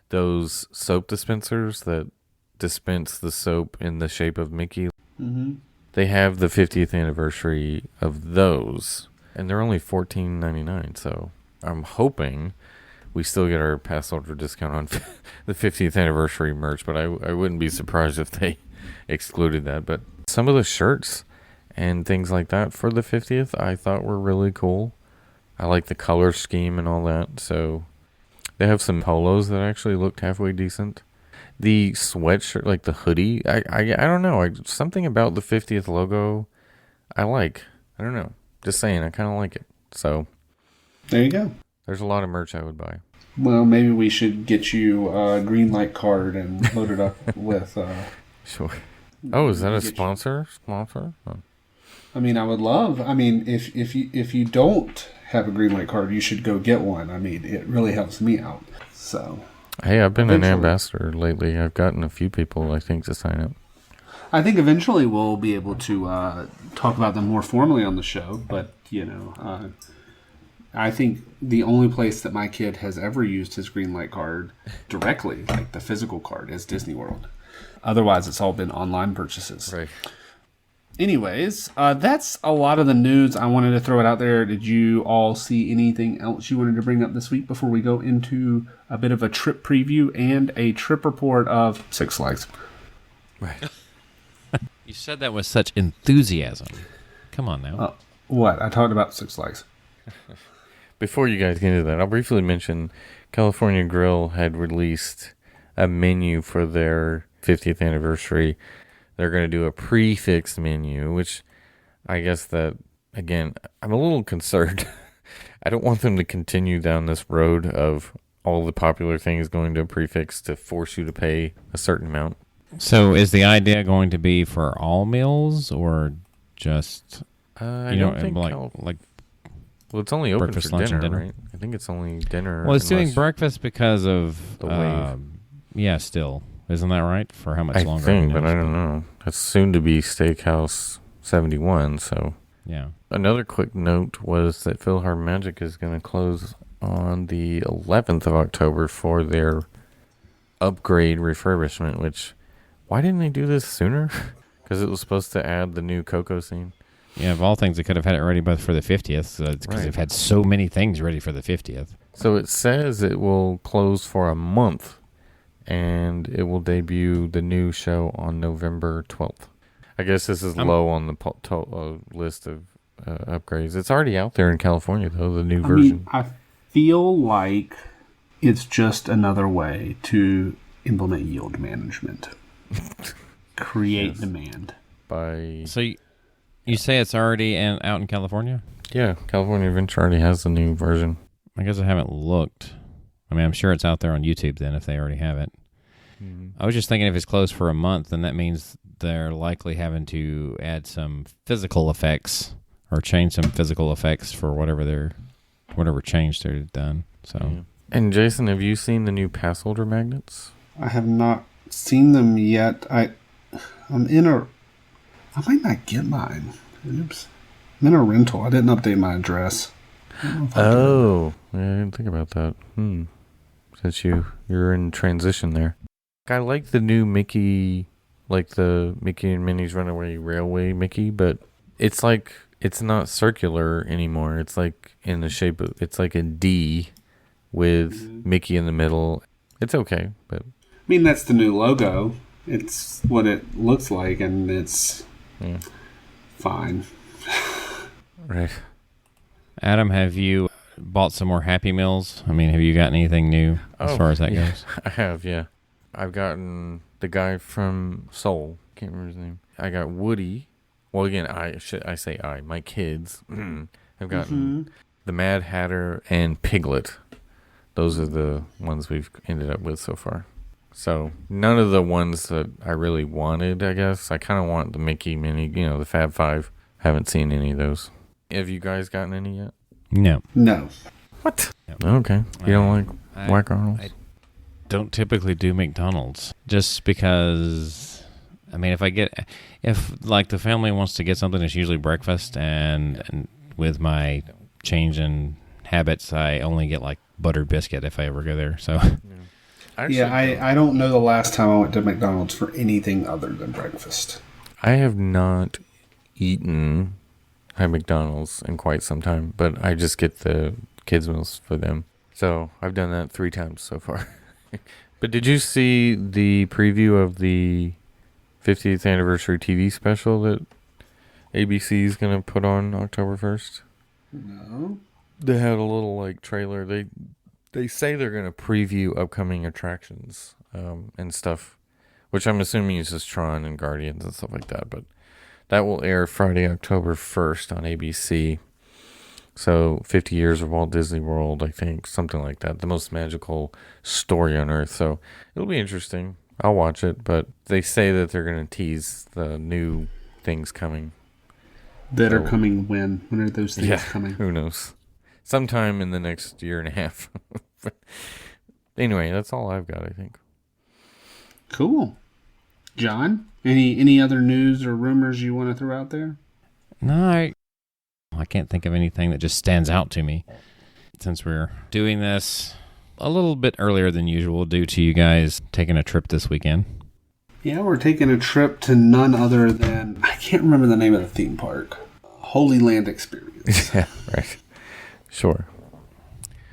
[SPEAKER 2] Those soap dispensers that dispense the soap in the shape of Mickey. Mm-hmm. They have the 50th anniversary of those, and they're only $14.99. So I'm hoping we still get our past holder discount on the 50th anniversary merch, but I wouldn't be surprised if they excluded that. But some of the shirts and things like that for the 50th I thought were really cool. I like the color scheme and all that. So they have some polos that actually looked halfway decent. The sweatshirt, like the hoodie, I don't know. Something about the 50th logo I like. I don't know. Just saying, I kind of like it. So
[SPEAKER 1] there you go.
[SPEAKER 2] There's a lot of merch I would buy.
[SPEAKER 1] Well, maybe we should get you a green light card and load it up with...
[SPEAKER 2] Sure. Oh, is that a sponsor? Sponsor? Oh.
[SPEAKER 1] I mean, I would love... I mean, if you don't have a green light card, you should go get one. I mean, it really helps me out. So...
[SPEAKER 2] Hey, I've been an ambassador lately. I've gotten a few people, I think, to sign up.
[SPEAKER 1] I think eventually we'll be able to talk about them more formally on the show. But, I think the only place that my kid has ever used his green light card directly, like the physical card, is Disney World. Otherwise, it's all been online purchases.
[SPEAKER 2] Right.
[SPEAKER 1] Anyways, that's a lot of the news. I wanted to throw it out there. Did you all see anything else you wanted to bring up this week before we go into a bit of a trip preview and a trip report of Six Flags?
[SPEAKER 2] Right.
[SPEAKER 3] You said that with such enthusiasm. Come on now.
[SPEAKER 1] What? I talked about Six Flags.
[SPEAKER 2] Before you guys get into that, I'll briefly mention California Grill had released a menu for their 50th anniversary. They're going to do a prefix menu, which I guess that, again, I'm a little concerned. I don't want them to continue down this road of all the popular things going to a prefix to force you to pay a certain amount.
[SPEAKER 3] So is the idea going to be for all meals or just,
[SPEAKER 2] I don't think
[SPEAKER 3] like
[SPEAKER 2] well, it's only open
[SPEAKER 3] breakfast,
[SPEAKER 2] for
[SPEAKER 3] lunch, and
[SPEAKER 2] dinner,
[SPEAKER 3] dinner,
[SPEAKER 2] right? I think it's only dinner.
[SPEAKER 3] Well, it's doing breakfast because of
[SPEAKER 2] the wave.
[SPEAKER 3] Yeah, still. Isn't that right? For how much longer?
[SPEAKER 2] I think, but I don't know. It's soon to be Steakhouse 71, so...
[SPEAKER 3] Yeah.
[SPEAKER 2] Another quick note was that PhilharMagic is going to close on the 11th of October for their upgrade refurbishment, which... Why didn't they do this sooner? Because it was supposed to add the new Coco scene.
[SPEAKER 3] Yeah, of all things, they could have had it ready for the 50th. It's because they've had so many things ready for the 50th.
[SPEAKER 2] So it says it will close for a month, and it will debut the new show on November 12th. I guess this is low on the list of upgrades. It's already out there in California, though, the new version.
[SPEAKER 1] I feel like it's just another way to implement yield management. Create demand.
[SPEAKER 3] So you say it's already out in California?
[SPEAKER 2] Yeah, California Adventure already has the new version.
[SPEAKER 3] I guess I haven't looked. I mean, I'm sure it's out there on YouTube then if they already have it. I was just thinking if it's closed for a month, then that means they're likely having to add some physical effects or change some physical effects for whatever change they're done. So,
[SPEAKER 2] Yeah. And Jason, have you seen the new pass holder magnets?
[SPEAKER 1] I have not seen them yet. I might not get mine. Oops. I'm in a rental. I didn't update my address.
[SPEAKER 2] Oh, yeah, I didn't think about that. Since you're in transition there. I like the new Mickey, like the Mickey and Minnie's Runaway Railway Mickey, but it's like it's not circular anymore. It's like in the shape of, it's like a D with Mickey in the middle. It's okay, but
[SPEAKER 1] I mean, that's the new logo. It's what it looks like, and it's fine.
[SPEAKER 2] right.
[SPEAKER 3] Adam, have you bought some more Happy Meals? I mean, have you gotten anything new as far as that goes?
[SPEAKER 2] I have, yeah. I've gotten the guy from Soul. Can't remember his name. I got Woody. Well, again, my kids. I've gotten the Mad Hatter and Piglet. Those are the ones we've ended up with so far. So none of the ones that I really wanted, I guess. I kind of want the Mickey, Minnie, the Fab Five. Haven't seen any of those. Have you guys gotten any yet?
[SPEAKER 3] No.
[SPEAKER 2] What? Yep. Okay. You don't like Whack Arnold's?
[SPEAKER 3] I don't typically do McDonald's just because, I mean, if like the family wants to get something, it's usually breakfast, and with my change in habits, I only get like buttered biscuit if I ever go there. So
[SPEAKER 1] I don't know the last time I went to McDonald's for anything other than breakfast.
[SPEAKER 2] I have not eaten at McDonald's in quite some time, but I just get the kids' meals for them. So I've done that 3 times so far. But did you see the preview of the 50th anniversary TV special that ABC is going to put on October 1st?
[SPEAKER 1] No.
[SPEAKER 2] They had a little like trailer. They say they're going to preview upcoming attractions and stuff, which I'm assuming is just Tron and Guardians and stuff like that. But that will air Friday, October 1st on ABC. So 50 years of Walt Disney World, I think, something like that. The most magical story on Earth. So it'll be interesting. I'll watch it, but they say that they're going to tease the new things coming.
[SPEAKER 1] That are coming when? When are those things coming?
[SPEAKER 2] Who knows? Sometime in the next year and a half. But anyway, that's all I've got, I think.
[SPEAKER 1] Cool. John, any other news or rumors you want to throw out there?
[SPEAKER 3] No, I can't think of anything that just stands out to me. Since we're doing this a little bit earlier than usual due to you guys taking a trip this weekend.
[SPEAKER 1] Yeah, we're taking a trip to none other than, I can't remember the name of the theme park. Holy Land Experience.
[SPEAKER 2] Yeah, right. Sure.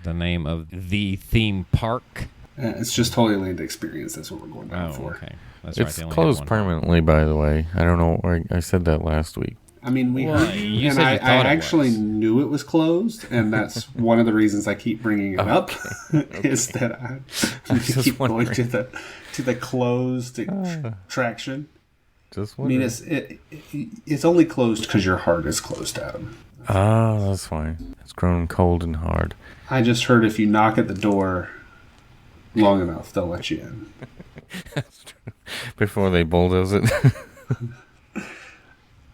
[SPEAKER 3] The name of the theme park?
[SPEAKER 1] It's just Holy Land Experience. That's what we're going down for.
[SPEAKER 3] Okay. That's
[SPEAKER 2] It's
[SPEAKER 3] right. They only
[SPEAKER 2] closed
[SPEAKER 3] have one.
[SPEAKER 2] permanently, by the way. I don't know. I said that last week.
[SPEAKER 1] I mean, we heard you,
[SPEAKER 3] you
[SPEAKER 1] and
[SPEAKER 3] said you
[SPEAKER 1] I
[SPEAKER 3] thought it
[SPEAKER 1] actually
[SPEAKER 3] was.
[SPEAKER 1] knew it was closed, and that's one of the reasons I keep bringing it up, is that I
[SPEAKER 2] just
[SPEAKER 1] keep going
[SPEAKER 2] wondering.
[SPEAKER 1] to the closed attraction.
[SPEAKER 2] Just
[SPEAKER 1] I mean,
[SPEAKER 2] wondering.
[SPEAKER 1] it's only closed because your heart is closed, Adam.
[SPEAKER 2] Ah, that's fine. It's grown cold and hard.
[SPEAKER 1] I just heard if you knock at the door long enough, they'll let you in.
[SPEAKER 2] That's true. Before they bulldoze it.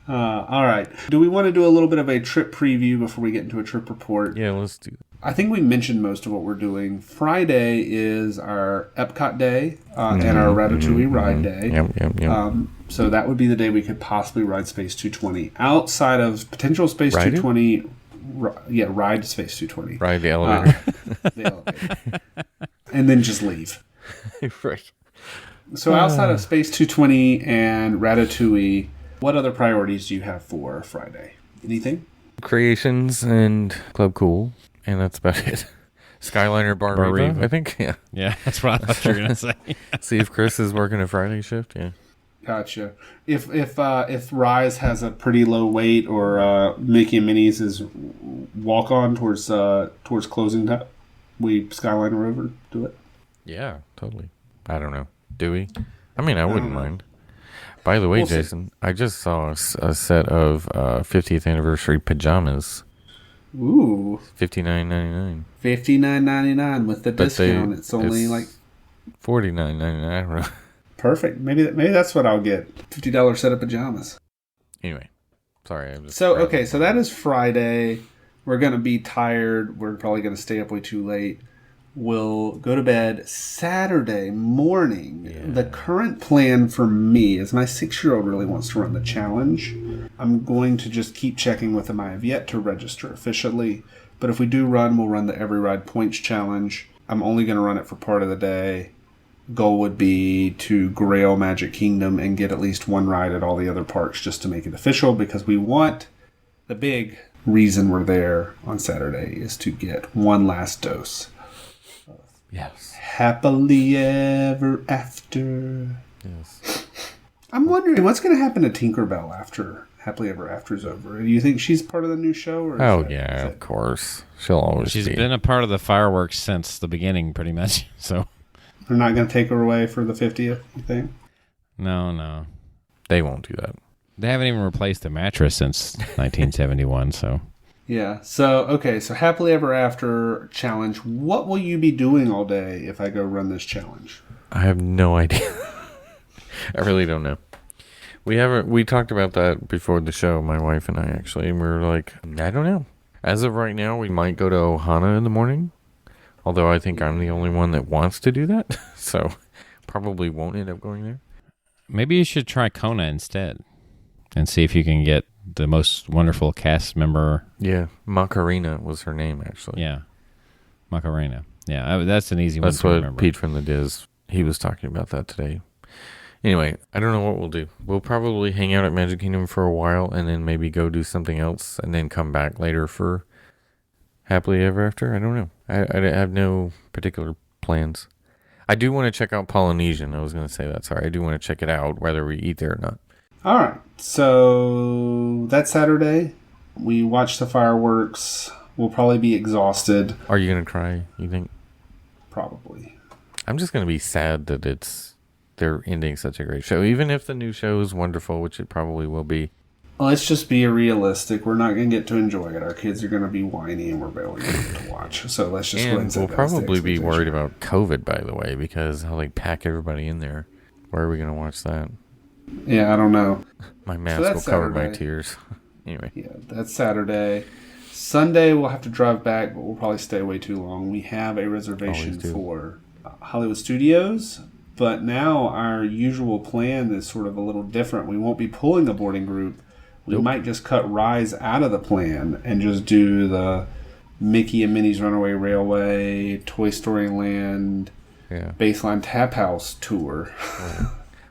[SPEAKER 1] All right. Do we want to do a little bit of a trip preview before we get into a trip report?
[SPEAKER 2] Yeah, let's do that.
[SPEAKER 1] I think we mentioned most of what we're doing. Friday is our Epcot day and our Ratatouille ride day.
[SPEAKER 2] Yep.
[SPEAKER 1] So that would be the day we could possibly ride Space 220. Outside of potential Space
[SPEAKER 2] Ride it?
[SPEAKER 1] 220, ride Space 220.
[SPEAKER 2] Ride the elevator.
[SPEAKER 1] The elevator. And then just leave.
[SPEAKER 2] Right.
[SPEAKER 1] So outside of Space 220 and Ratatouille, what other priorities do you have for Friday? Anything?
[SPEAKER 2] Creations and Club Cool, and that's about it. Skyliner Bar Riva, I think. Yeah.
[SPEAKER 3] Yeah, that's what I thought you were going to say.
[SPEAKER 2] See if Chris is working a Friday shift. Yeah.
[SPEAKER 1] Gotcha. If Rise has a pretty low wait, or Mickey and Minnie's is walk on towards closing time, we Skyliner over do it.
[SPEAKER 2] Yeah, totally. I don't know. Do we? I mean, I wouldn't mind. By the way,
[SPEAKER 1] We'll see.
[SPEAKER 2] Jason, I just saw a set of 50th anniversary pajamas.
[SPEAKER 1] Ooh,
[SPEAKER 2] $59.99.
[SPEAKER 1] $59.99 with the
[SPEAKER 2] But
[SPEAKER 1] discount. It's only like
[SPEAKER 2] $49.99. I don't know.
[SPEAKER 1] Perfect. Maybe that's what I'll get. $50 set of pajamas.
[SPEAKER 2] Anyway, sorry.
[SPEAKER 1] So that is Friday. We're going to be tired. We're probably going to stay up way too late. We'll go to bed Saturday morning. Yeah. The current plan for me is my 6-year-old really wants to run the challenge. I'm going to just keep checking with him. I have yet to register officially. But if we do run, we'll run the Every Ride Points Challenge. I'm only going to run it for part of the day. Goal would be to grail Magic Kingdom and get at least one ride at all the other parks just to make it official, because we want the big reason we're there on Saturday is to get one last dose.
[SPEAKER 2] Yes.
[SPEAKER 1] Happily Ever After.
[SPEAKER 2] Yes.
[SPEAKER 1] I'm wondering what's going to happen to Tinkerbell after Happily Ever After is over. Do you think she's part of the new show? Or
[SPEAKER 2] of course. She'll always
[SPEAKER 3] She's
[SPEAKER 2] be.
[SPEAKER 3] been a part of the fireworks since the beginning, pretty much. So
[SPEAKER 1] they're not going to take her away for the 50th, you think?
[SPEAKER 3] No.
[SPEAKER 2] They won't do that.
[SPEAKER 3] They haven't even replaced the mattress since 1971, so...
[SPEAKER 1] Yeah. So Happily Ever After challenge. What will you be doing all day if I go run this challenge?
[SPEAKER 2] I have no idea. I really don't know. We talked about that before the show, my wife and I actually, and we were like, I don't know. As of right now, we might go to Ohana in the morning. Although I think I'm the only one that wants to do that. So probably won't end up going there.
[SPEAKER 3] Maybe you should try Kona instead and see if you can get the most wonderful cast member.
[SPEAKER 2] Yeah, Macarena was her name, actually.
[SPEAKER 3] Yeah, Macarena. Yeah, that's an easy one to remember.
[SPEAKER 2] That's what Pete from the Diz, he was talking about that today. Anyway, I don't know what we'll do. We'll probably hang out at Magic Kingdom for a while and then maybe go do something else and then come back later for Happily Ever After. I don't know. I have no particular plans. I do want to check out Polynesian. I was going to say that. Sorry. I do want to check it out, whether we eat there or not.
[SPEAKER 1] All right. So that's Saturday. We watch the fireworks. We'll probably be exhausted.
[SPEAKER 2] Are you going to cry, you think?
[SPEAKER 1] Probably.
[SPEAKER 2] I'm just going to be sad that they're ending such a great show. Even if the new show is wonderful, which it probably will be.
[SPEAKER 1] Let's just be realistic. We're not going to get to enjoy it. Our kids are going to be whiny and we're barely going to get to watch. So let's just go ahead and set
[SPEAKER 2] we'll
[SPEAKER 1] that as the
[SPEAKER 2] probably be worried
[SPEAKER 1] expectation.
[SPEAKER 2] about COVID, by the way, because how they pack everybody in there. Where are we going to watch that?
[SPEAKER 1] Yeah, I don't know.
[SPEAKER 2] My mask
[SPEAKER 1] So
[SPEAKER 2] will
[SPEAKER 1] that's
[SPEAKER 2] cover my
[SPEAKER 1] Saturday.
[SPEAKER 2] tears. Anyway.
[SPEAKER 1] Yeah, that's Saturday. Sunday, we'll have to drive back, but we'll probably stay way too long. We have a reservation
[SPEAKER 2] Always do.
[SPEAKER 1] for Hollywood Studios, but now our usual plan is sort of a little different. We won't be pulling a boarding group. We might just cut Rise out of the plan and just do the Mickey and Minnie's Runaway Railway, Toy Story Land, Baseline Tap House tour.
[SPEAKER 2] Right.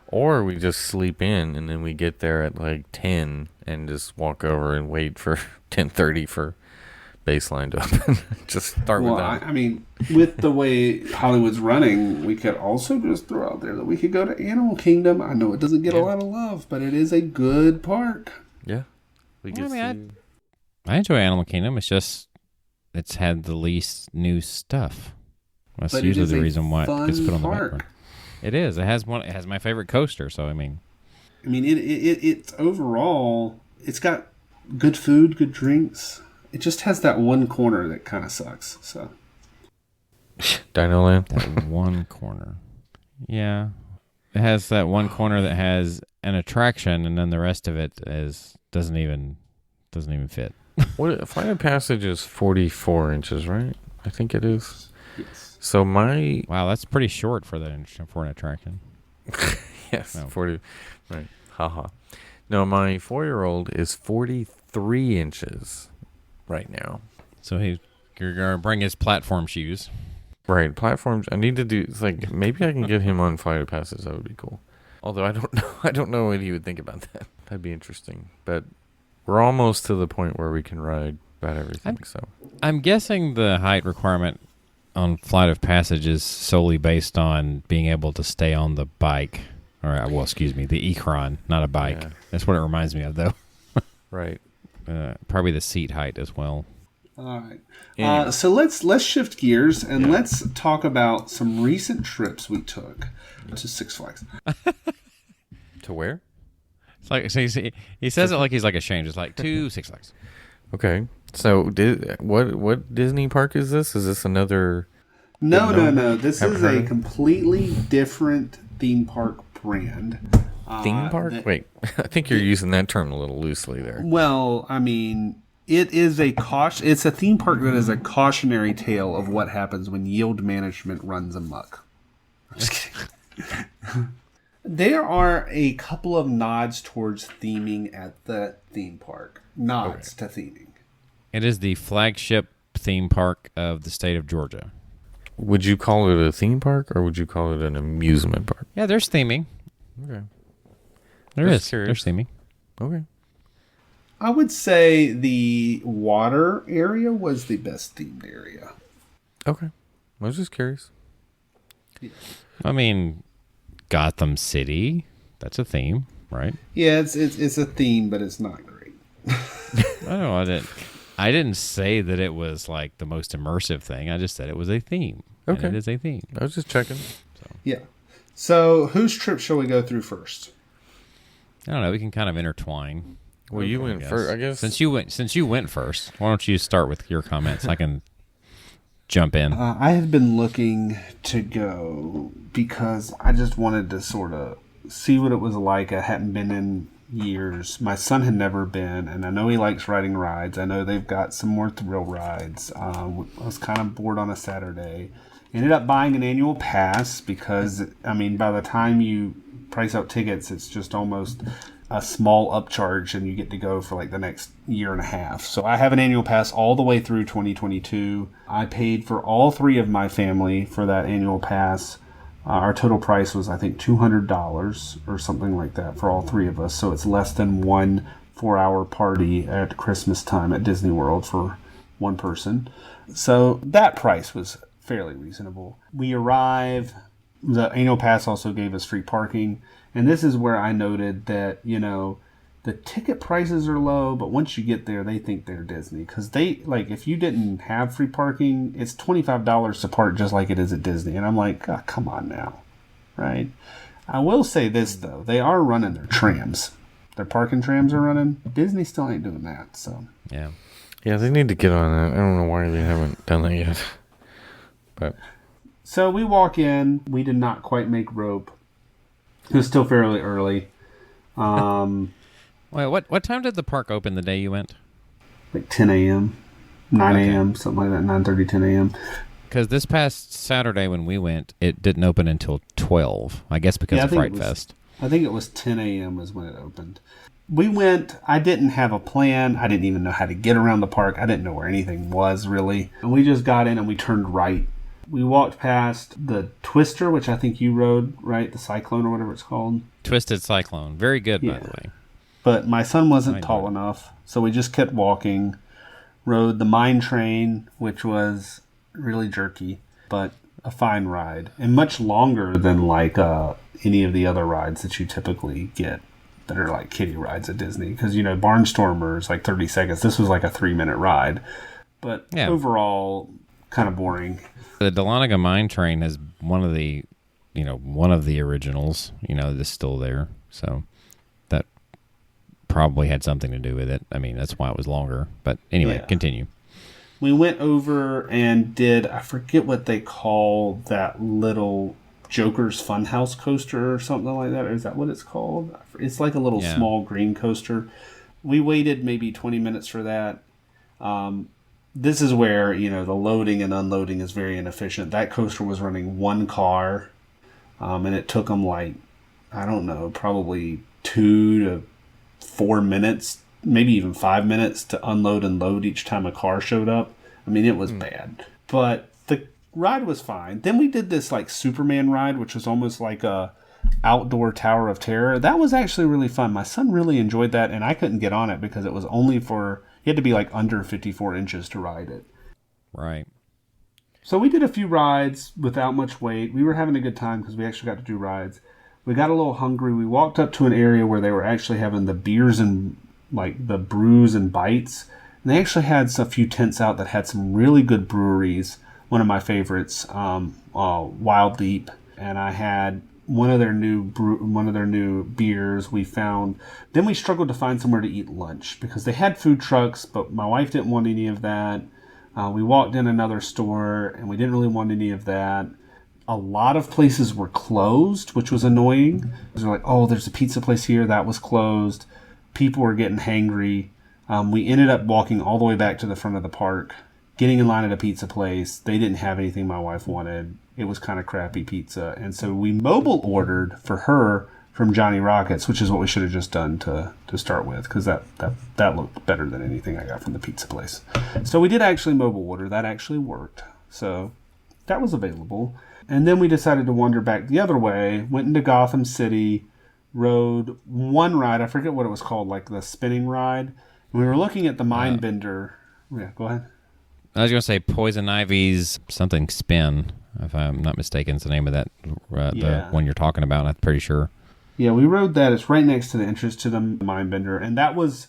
[SPEAKER 2] Or we just sleep in and then we get there at like 10 and just walk over and wait for 10:30 for Baseline to open. Just start with that.
[SPEAKER 1] I mean, with the way Hollywood's running, we could also just throw out there that we could go to Animal Kingdom. I know it doesn't get a lot of love, but it is a good park.
[SPEAKER 2] Yeah.
[SPEAKER 3] I enjoy Animal Kingdom. It's had the least new stuff. That's
[SPEAKER 1] But
[SPEAKER 3] usually
[SPEAKER 1] it is
[SPEAKER 3] the
[SPEAKER 1] a
[SPEAKER 3] reason why it gets put on the
[SPEAKER 1] park.
[SPEAKER 3] background. It is. It has my favorite coaster. So I mean,
[SPEAKER 1] it's overall, it's got good food, good drinks. It just has that one corner that kind of sucks. So
[SPEAKER 2] Dino Land.
[SPEAKER 3] that one corner. Yeah, it has that one corner that has an attraction, and then the rest of it doesn't even fit.
[SPEAKER 2] What Flight of Passage is 44 inches, right? I think it is.
[SPEAKER 1] yes.
[SPEAKER 2] So
[SPEAKER 3] Wow, that's pretty short for an attraction.
[SPEAKER 2] yes,
[SPEAKER 3] No.
[SPEAKER 2] 40. Right. Haha. No, my 4-year-old is 43 inches right now.
[SPEAKER 3] So you're gonna bring his platform shoes.
[SPEAKER 2] Right, platforms. I need to do. It's like maybe I can get him on Flight of Passage. That would be cool. Although I don't know. I don't know what he would think about that. That'd be interesting. But we're almost to the point where we can ride about everything.
[SPEAKER 3] I'm guessing the height requirement on Flight of Passage is solely based on being able to stay on the bike. The Ecron, not a bike.
[SPEAKER 2] Yeah.
[SPEAKER 3] That's what it reminds me of, though.
[SPEAKER 2] Right.
[SPEAKER 3] Probably the seat height as well.
[SPEAKER 1] All right.
[SPEAKER 2] Anyway.
[SPEAKER 1] So let's shift gears and let's talk about some recent trips we took to Six Flags.
[SPEAKER 2] To where?
[SPEAKER 3] It's like he says it like he's like ashamed. It's like 2 Six Flags.
[SPEAKER 2] Okay. So what Disney park is this? Is this another
[SPEAKER 1] No. This
[SPEAKER 2] Haven't
[SPEAKER 1] is
[SPEAKER 2] heard
[SPEAKER 1] a
[SPEAKER 2] of it?
[SPEAKER 1] completely different theme park brand.
[SPEAKER 2] Theme park? Wait, I think you're using that term a little loosely there.
[SPEAKER 1] Well, I mean, it is a caution. It's a theme park that is a cautionary tale of what happens when yield management runs amok. I'm just kidding. There are a couple of nods towards theming at the theme park. Nods to theming.
[SPEAKER 3] It is the flagship theme park of the state of Georgia.
[SPEAKER 2] Would you call it a theme park or would you call it an amusement park?
[SPEAKER 3] Yeah, there's theming.
[SPEAKER 2] Okay.
[SPEAKER 3] There
[SPEAKER 2] Just
[SPEAKER 3] is.
[SPEAKER 2] curious.
[SPEAKER 3] There's theming.
[SPEAKER 2] Okay.
[SPEAKER 1] I would say the water area was the best themed area.
[SPEAKER 2] Okay. I was just curious.
[SPEAKER 3] I mean, Gotham City. That's a theme, right?
[SPEAKER 1] Yeah, it's a theme, but it's not great.
[SPEAKER 3] I don't know. I didn't say that it was like the most immersive thing. I just said it was a theme. and
[SPEAKER 2] Okay.
[SPEAKER 3] it is a theme.
[SPEAKER 2] I was just checking.
[SPEAKER 1] Yeah. So whose trip shall we go through first?
[SPEAKER 3] I don't know. We can kind of intertwine.
[SPEAKER 2] Well, you went first, I guess.
[SPEAKER 3] Since you went first, why don't you start with your comments? I can jump in.
[SPEAKER 1] I have been looking to go because I just wanted to sort of see what it was like. I hadn't been in years. My son had never been, and I know he likes riding rides. I know they've got some more thrill rides. I was kind of bored on a Saturday. Ended up buying an annual pass because, I mean, by the time you price out tickets, it's just almost a small upcharge and you get to go for like the next year and a half. So I have an annual pass all the way through 2022. I paid for all three of my family for that annual pass. Our total price was, I think, $200 or something like that for all three of us. So it's less than 1 4-hour party at Christmas time at Disney World for one person. So that price was fairly reasonable. We arrive. The annual pass also gave us free parking. And this is where I noted that, you know, the ticket prices are low, but once you get there, they think they're Disney. Because they, like, if you didn't have free parking, it's $25 to park just like it is at Disney. And I'm like, oh, come on now, right? I will say this, though. They are running their trams. Their parking trams are running. Disney still ain't doing that, so.
[SPEAKER 3] Yeah.
[SPEAKER 2] Yeah, they need to get on that. I don't know why they haven't done that yet. But
[SPEAKER 1] So we walk in. We did not quite make rope. It was still fairly early.
[SPEAKER 3] Wait, what time did the park open the day you went?
[SPEAKER 1] Like 10 a.m., 9
[SPEAKER 3] Okay.
[SPEAKER 1] a.m., something like that, 9:30, 10 a.m.
[SPEAKER 3] Because this past Saturday when we went, it didn't open until 12. I guess because
[SPEAKER 1] Yeah, I
[SPEAKER 3] of
[SPEAKER 1] think it
[SPEAKER 3] Fright
[SPEAKER 1] was-
[SPEAKER 3] Fest.
[SPEAKER 1] I think it was 10 a.m. is when it opened. We went. I didn't have a plan. I didn't even know how to get around the park. I didn't know where anything was, really. And we just got in and we turned right. We walked past the Twister, which I think you rode, right? The Cyclone or whatever it's called.
[SPEAKER 3] Twisted Cyclone. Very good, by
[SPEAKER 1] Yeah.
[SPEAKER 3] the way.
[SPEAKER 1] But my son wasn't
[SPEAKER 3] I
[SPEAKER 1] tall
[SPEAKER 3] know.
[SPEAKER 1] enough, so we just kept walking. Rode the Mine Train, which was really jerky, but a fine ride. And much longer than, like, any of the other rides that you typically get that are like kiddie rides at Disney. Because, you know, Barnstormer is like 30 seconds. This was like a 3-minute ride. But
[SPEAKER 3] Yeah.
[SPEAKER 1] overall, kind of boring.
[SPEAKER 3] The Dahlonega Mine Train is one of the originals. You know, that's still there. So that probably had something to do with it. I mean, that's why it was longer. But anyway,
[SPEAKER 1] Yeah.
[SPEAKER 3] continue.
[SPEAKER 1] We went over and did, I forget what they call that little Joker's Funhouse coaster or something like that. Or is that what it's called? It's like a little
[SPEAKER 3] Yeah.
[SPEAKER 1] small green coaster. We waited maybe 20 minutes for that. This is where, you know, the loading and unloading is very inefficient. That coaster was running one car, and it took them like, I don't know, probably 2 to 4 minutes, maybe even 5 minutes to unload and load each time a car showed up. I mean, it was bad. But the ride was fine. Then we did this like Superman ride, which was almost like a outdoor Tower of Terror. That was actually really fun. My son really enjoyed that, and I couldn't get on it because it was only for, you had to be like under 54 inches to ride it.
[SPEAKER 3] Right.
[SPEAKER 1] So we did a few rides without much wait. We were having a good time because we actually got to do rides. We got a little hungry. We walked up to an area where they were actually having the beers and like the brews and bites. And they actually had a few tents out that had some really good breweries. One of my favorites, Wild Leap, and I had one of their new beers. We found. Then we struggled to find somewhere to eat lunch because they had food trucks, but my wife didn't want any of that. We walked in another store, and we didn't really want any of that. A lot of places were closed, which was annoying. They're like, oh, there's a pizza place here that was closed. People were getting hangry. We ended up walking all the way back to the front of the park, getting in line at a pizza place. They didn't have anything my wife wanted. It was kind of crappy pizza. And so we mobile ordered for her from Johnny Rockets, which is what we should have just done to start with, because that looked better than anything I got from the pizza place. So we did actually mobile order. That actually worked. So that was available. And then we decided to wander back the other way, went into Gotham City, rode one ride. I forget what it was called, like the spinning ride. And we were looking at the Mind Bender. Yeah, go ahead.
[SPEAKER 3] I was going to say Poison Ivy's something spin, if I'm not mistaken, is the name of that, the one you're talking about, I'm pretty sure.
[SPEAKER 1] Yeah, we rode that. It's right next to the entrance to the Mindbender, and that was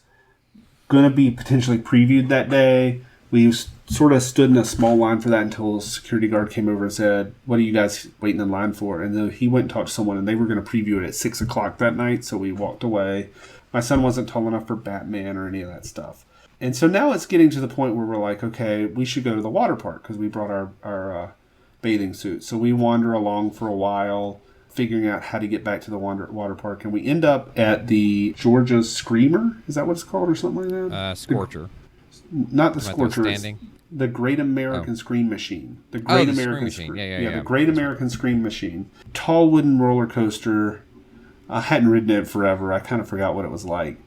[SPEAKER 1] going to be potentially previewed that day. We sort of stood in a small line for that until a security guard came over and said, what are you guys waiting in line for? And then he went and talked to someone, and they were going to preview it at 6 o'clock that night, so we walked away. My son wasn't tall enough for Batman or any of that stuff. And so now it's getting to the point where we're like, okay, we should go to the water park because we brought our bathing suits. So we wander along for a while, figuring out how to get back to the water park. And we end up at the Georgia Screamer. Is that what it's called or something like that?
[SPEAKER 3] Scorcher.
[SPEAKER 1] Not the Scorcher. It's the Great American Scream Machine. The Great American
[SPEAKER 3] Scream Machine. Yeah.
[SPEAKER 1] The Great American Scream Machine. Tall wooden roller coaster. I hadn't ridden it forever. I kind of forgot what it was like.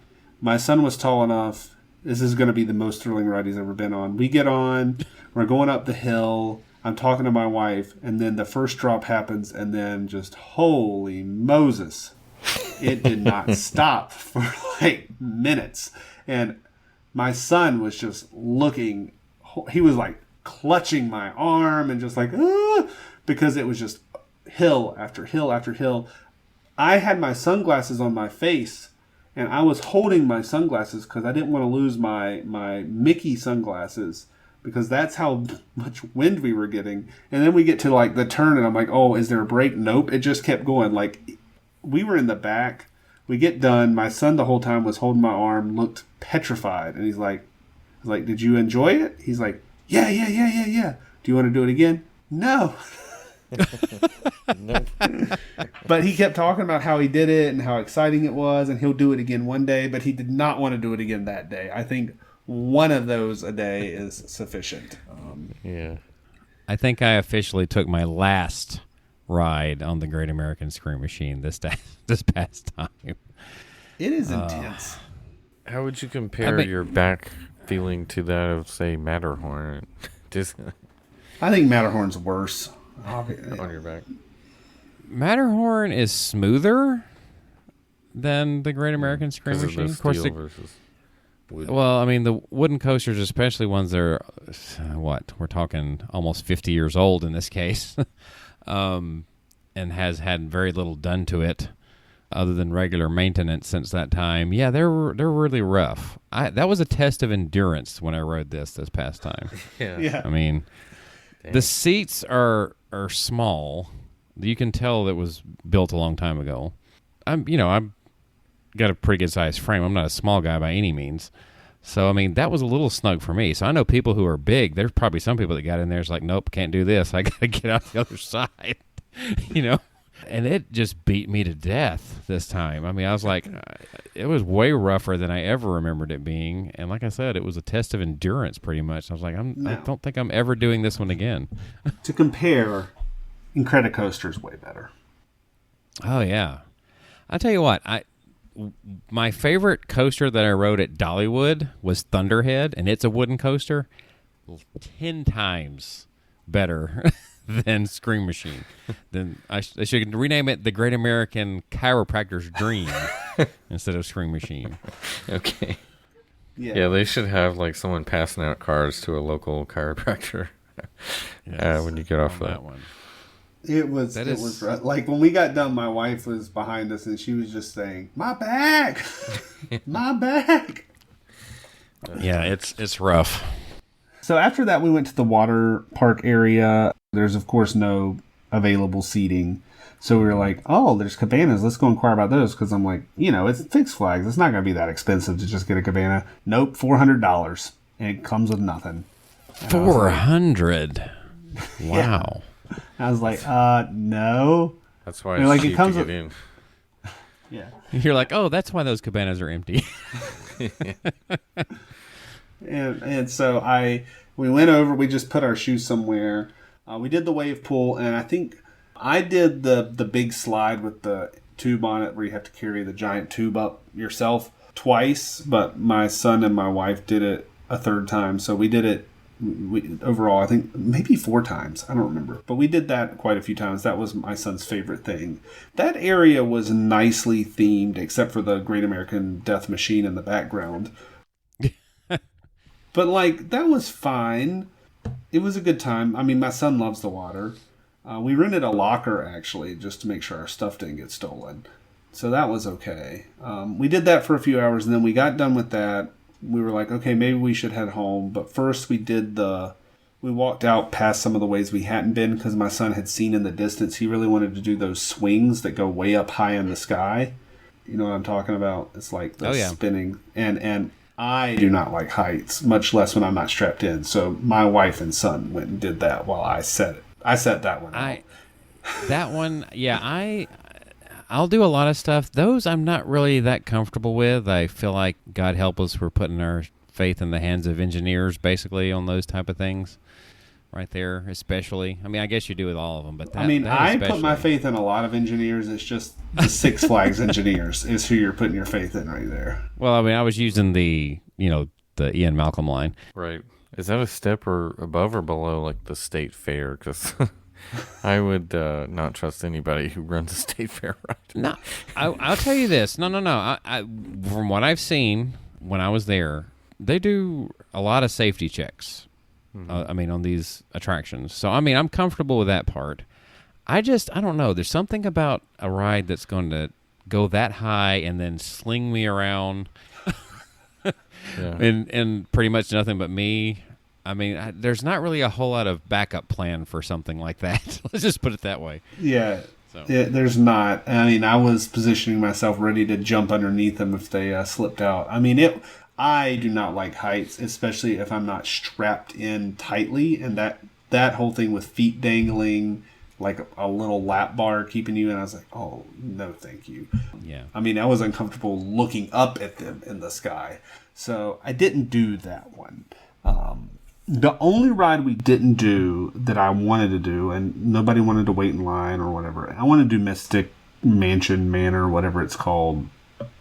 [SPEAKER 1] My son was tall enough. This is going to be the most thrilling ride he's ever been on. We get on. We're going up the hill. I'm talking to my wife, and then the first drop happens, and then just, holy Moses. It did not stop for like minutes. And my son was just looking, he was like clutching my arm and just like, because it was just hill after hill after hill. I had my sunglasses on my face, and I was holding my sunglasses because I didn't want to lose my Mickey sunglasses, because that's how much wind we were getting. And then we get to like the turn, and I'm like, oh, is there a break? Nope. It just kept going. Like, we were in the back. We get done. My son the whole time was holding my arm, looked petrified. And he's like, did you enjoy it? He's like, yeah. Do you want to do it again? No.
[SPEAKER 2] Nope.
[SPEAKER 1] But he kept talking about how he did it and how exciting it was, and he'll do it again one day, but he did not want to do it again that day. I think one of those a day is sufficient.
[SPEAKER 2] Yeah.
[SPEAKER 3] I think I officially took my last ride on the Great American Scream Machine this past time.
[SPEAKER 1] It is intense.
[SPEAKER 2] How would you compare your back feeling to that of, say, Matterhorn?
[SPEAKER 1] I think Matterhorn's worse.
[SPEAKER 2] On your back.
[SPEAKER 3] Matterhorn is smoother than the Great American Scream Machine.
[SPEAKER 2] Of course, versus wood.
[SPEAKER 3] Well, I mean, the wooden coasters, especially ones that are, we're talking almost 50 years old in this case, and has had very little done to it other than regular maintenance since that time. Yeah, they're really rough. That was a test of endurance when I rode this past time.
[SPEAKER 2] Yeah.
[SPEAKER 3] I mean, the seats are small. You can tell it was built a long time ago. I've got a pretty good sized frame. I'm not a small guy by any means. So, I mean, that was a little snug for me. So I know people who are big, there's probably some people that got in there is like, nope, can't do this. I got to get out the other side, And it just beat me to death this time. I mean, I was like, it was way rougher than I ever remembered it being. And like I said, it was a test of endurance pretty much. I was like, I don't think I'm ever doing this one again.
[SPEAKER 1] To compare, Incredicoaster's way better.
[SPEAKER 3] Oh, yeah. I'll tell you what, my favorite coaster that I rode at Dollywood was Thunderhead, and it's a wooden coaster. 10 times better than Scream Machine. Then I should rename it the Great American Chiropractor's Dream instead of Scream Machine.
[SPEAKER 2] Okay. Yeah, they should have like someone passing out cards to a local chiropractor when you get off that one.
[SPEAKER 1] It was like when we got done, my wife was behind us and she was just saying, "My back, my back."
[SPEAKER 3] Yeah, it's rough.
[SPEAKER 1] So after that, we went to the water park area. There's of course no available seating, so we were like, "Oh, there's cabanas. Let's go inquire about those." Because I'm like, it's Six Flags. It's not going to be that expensive to just get a cabana. Nope, $400, and it comes with nothing.
[SPEAKER 3] $400. Wow.
[SPEAKER 1] I was like, no.
[SPEAKER 2] That's why
[SPEAKER 1] They're
[SPEAKER 2] it's
[SPEAKER 1] like,
[SPEAKER 2] cheap
[SPEAKER 1] it comes
[SPEAKER 2] to get
[SPEAKER 1] with-
[SPEAKER 2] in.
[SPEAKER 1] Yeah.
[SPEAKER 3] You're like, oh, that's why those cabanas are empty.
[SPEAKER 1] And so we went over. We just put our shoes somewhere. We did the wave pool, and I think I did the big slide with the tube on it, where you have to carry the giant tube up yourself twice. But my son and my wife did it a third time, so we did it. Overall, I think maybe 4 times. I don't remember. But we did that quite a few times. That was my son's favorite thing. That area was nicely themed, except for the Great American Death Machine in the background. But, like, that was fine. It was a good time. I mean, my son loves the water. We rented a locker, actually, just to make sure our stuff didn't get stolen. So that was okay. We did that for a few hours, and then we got done with that. We were like, okay, maybe we should head home. But first we walked out past some of the ways we hadn't been, because my son had seen in the distance. He really wanted to do those swings that go way up high in the sky. You know what I'm talking about? It's like the spinning. And I do not like heights, much less when I'm not strapped in. So my wife and son went and did that while I set it. I set that one out.
[SPEAKER 3] That one, yeah, I'll do a lot of stuff. Those I'm not really that comfortable with. I feel like, God help us, we're putting our faith in the hands of engineers, basically, on those type of things. Right there, especially. I mean, I guess you do with all of them, but
[SPEAKER 1] I put my faith in a lot of engineers. It's just the Six Flags engineers is who you're putting your faith in right there.
[SPEAKER 3] Well, I mean, I was using the Ian Malcolm line.
[SPEAKER 2] Right. Is that a step or above or below, like, the state fair? Because I would not trust anybody who runs a state fair ride.
[SPEAKER 3] No, I'll tell you this. No. I from what I've seen when I was there, they do a lot of safety checks. I mean, on these attractions. So, I mean, I'm comfortable with that part. I don't know. There's something about a ride that's going to go that high and then sling me around and pretty much nothing but me. I mean, there's not really a whole lot of backup plan for something like that. Let's just put it that way.
[SPEAKER 1] Yeah. There's not. I mean, I was positioning myself ready to jump underneath them if they slipped out. I mean, I do not like heights, especially if I'm not strapped in tightly, and that whole thing with feet dangling, like a little lap bar keeping you in. I was like, oh, no, thank you.
[SPEAKER 3] Yeah.
[SPEAKER 1] I mean, I was uncomfortable looking up at them in the sky. So I didn't do that one. The only ride we didn't do that I wanted to do, and nobody wanted to wait in line or whatever, I want to do Mystic Manor, whatever it's called.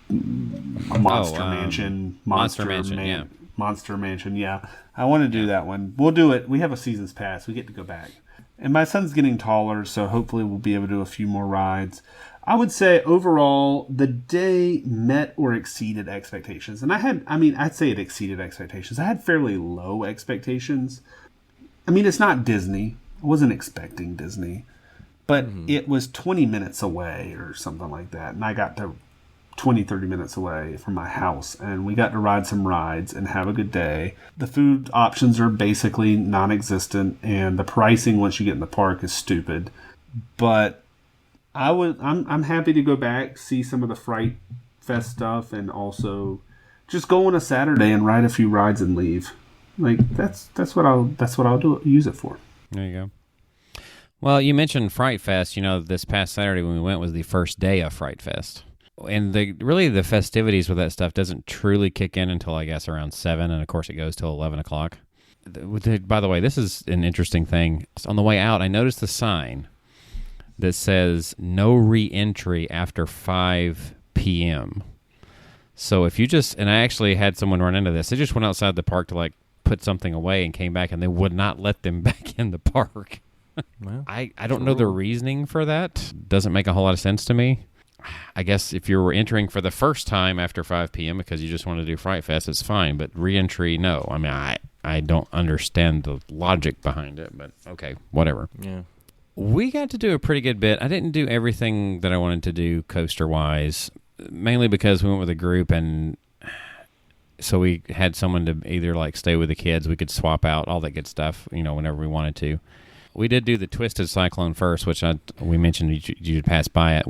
[SPEAKER 1] Monster Mansion,
[SPEAKER 3] yeah.
[SPEAKER 1] Monster Mansion, yeah. I want to do that one. We'll do it. We have a season's pass. We get to go back. And my son's getting taller, so hopefully we'll be able to do a few more rides. I would say overall, the day met or exceeded expectations. And I'd say it exceeded expectations. I had fairly low expectations. I mean, it's not Disney. I wasn't expecting Disney. But it was 20 minutes away or something like that. And I got to 20, 30 minutes away from my house. And we got to ride some rides and have a good day. The food options are basically non-existent. And the pricing once you get in the park is stupid. But I'm happy to go back, see some of the Fright Fest stuff, and also just go on a Saturday and ride a few rides and leave. Like that's what I'll use it for.
[SPEAKER 3] There you go. Well, you mentioned Fright Fest. You know, this past Saturday when we went was the first day of Fright Fest, and the festivities with that stuff doesn't truly kick in until I guess around 7, and of course it goes till 11 o'clock. By the way, this is an interesting thing. On the way out, I noticed the sign that says no re-entry after 5 p.m. So if you and I actually had someone run into this. They just went outside the park to like put something away and came back, and they would not let them back in the park.
[SPEAKER 2] Well,
[SPEAKER 3] I don't know the reasoning for that. Doesn't make a whole lot of sense to me. I guess if you were entering for the first time after 5 p.m. because you just want to do Fright Fest, it's fine. But re-entry, no. I mean, I don't understand the logic behind it, but okay, whatever.
[SPEAKER 2] Yeah.
[SPEAKER 3] We got to do a pretty good bit. I didn't do everything that I wanted to do coaster-wise, mainly because we went with a group, and so we had someone to either like stay with the kids. We could swap out all that good stuff, whenever we wanted to. We did do the Twisted Cyclone first, which we mentioned you'd pass by it,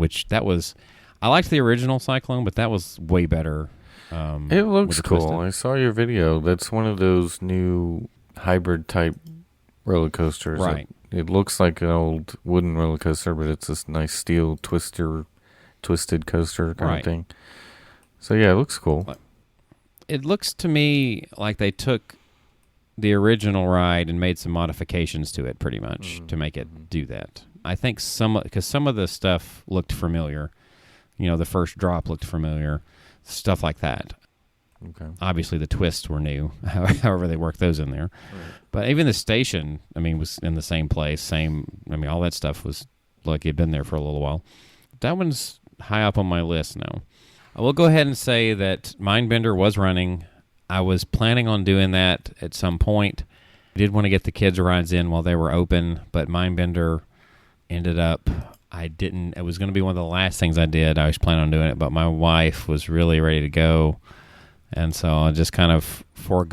[SPEAKER 3] I liked the original Cyclone, but that was way better.
[SPEAKER 2] It looks cool. I saw your video. That's one of those new hybrid type roller coasters.
[SPEAKER 3] Right.
[SPEAKER 2] It looks like an old wooden roller coaster, but it's this nice steel twisted coaster kind of thing. So yeah, it looks cool.
[SPEAKER 3] It looks to me like they took the original ride and made some modifications to it, pretty much, to make it do that. I think because some of the stuff looked familiar. You know, the first drop looked familiar, stuff like that.
[SPEAKER 2] Okay.
[SPEAKER 3] Obviously, the twists were new, however they worked those in there. Right. But even the station, I mean, was in the same place. All that stuff was like it had been there for a little while. That one's high up on my list now. I will go ahead and say that Mindbender was running. I was planning on doing that at some point. I did want to get the kids' rides in while they were open, but Mindbender ended up, it was going to be one of the last things I did. I was planning on doing it, but my wife was really ready to go. And so I just kind of forewent,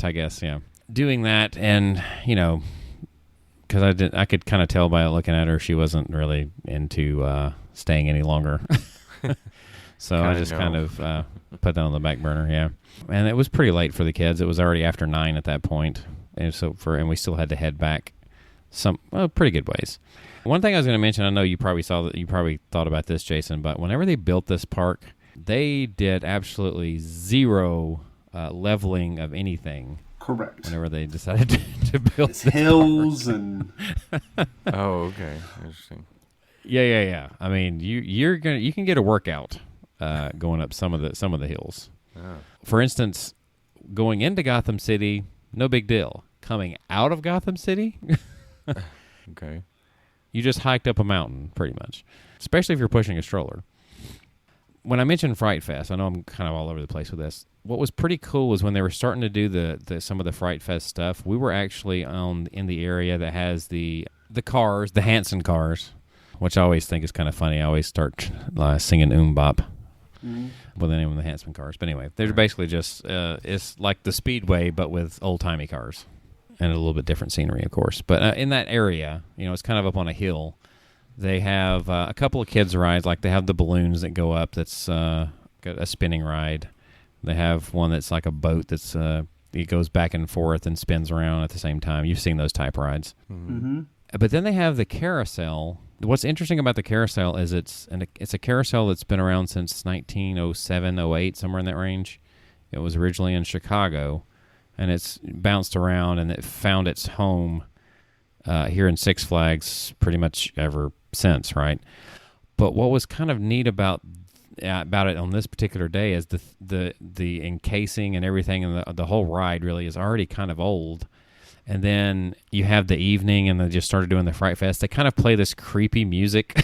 [SPEAKER 3] I guess, yeah. Doing that, and, you know, because I could kind of tell by looking at her she wasn't really into staying any longer. So I just kind of put that on the back burner, yeah. And it was pretty late for the kids. It was already after 9 at that point, and we still had to head back pretty good ways. One thing I was going to mention, I know you probably thought about this, Jason, but whenever they built this park, they did absolutely zero leveling of anything.
[SPEAKER 1] Correct.
[SPEAKER 3] Whenever they decided to build
[SPEAKER 1] it's hills park. And
[SPEAKER 2] oh, okay, interesting.
[SPEAKER 3] Yeah. I mean, you can get a workout going up some of the hills. Oh. For instance, going into Gotham City, no big deal. Coming out of Gotham City,
[SPEAKER 2] okay,
[SPEAKER 3] you just hiked up a mountain pretty much, especially if you're pushing a stroller. When I mentioned Fright Fest, I know I'm kind of all over the place with this. What was pretty cool was when they were starting to do some of the Fright Fest stuff, we were actually in the area that has the cars, the Hanson cars, which I always think is kind of funny. I always start singing Bop with the name of the Hanson cars. But anyway, they're basically just, it's like the Speedway, but with old-timey cars. And a little bit different scenery, of course. But in that area, you know, it's kind of up on a hill. They have a couple of kids' rides. Like they have the balloons that go up. That's got a spinning ride. They have one that's like a boat that's it goes back and forth and spins around at the same time. You've seen those type rides.
[SPEAKER 1] Mm-hmm.
[SPEAKER 3] But then they have the carousel. What's interesting about the carousel is it's a carousel that's been around since 1907, 08, somewhere in that range. It was originally in Chicago. And it's bounced around, and it found its home here in Six Flags pretty much ever since, right? But what was kind of neat about it on this particular day is the encasing and everything, and the whole ride really is already kind of old. And then you have the evening, and they just started doing the Fright Fest. They kind of play this creepy music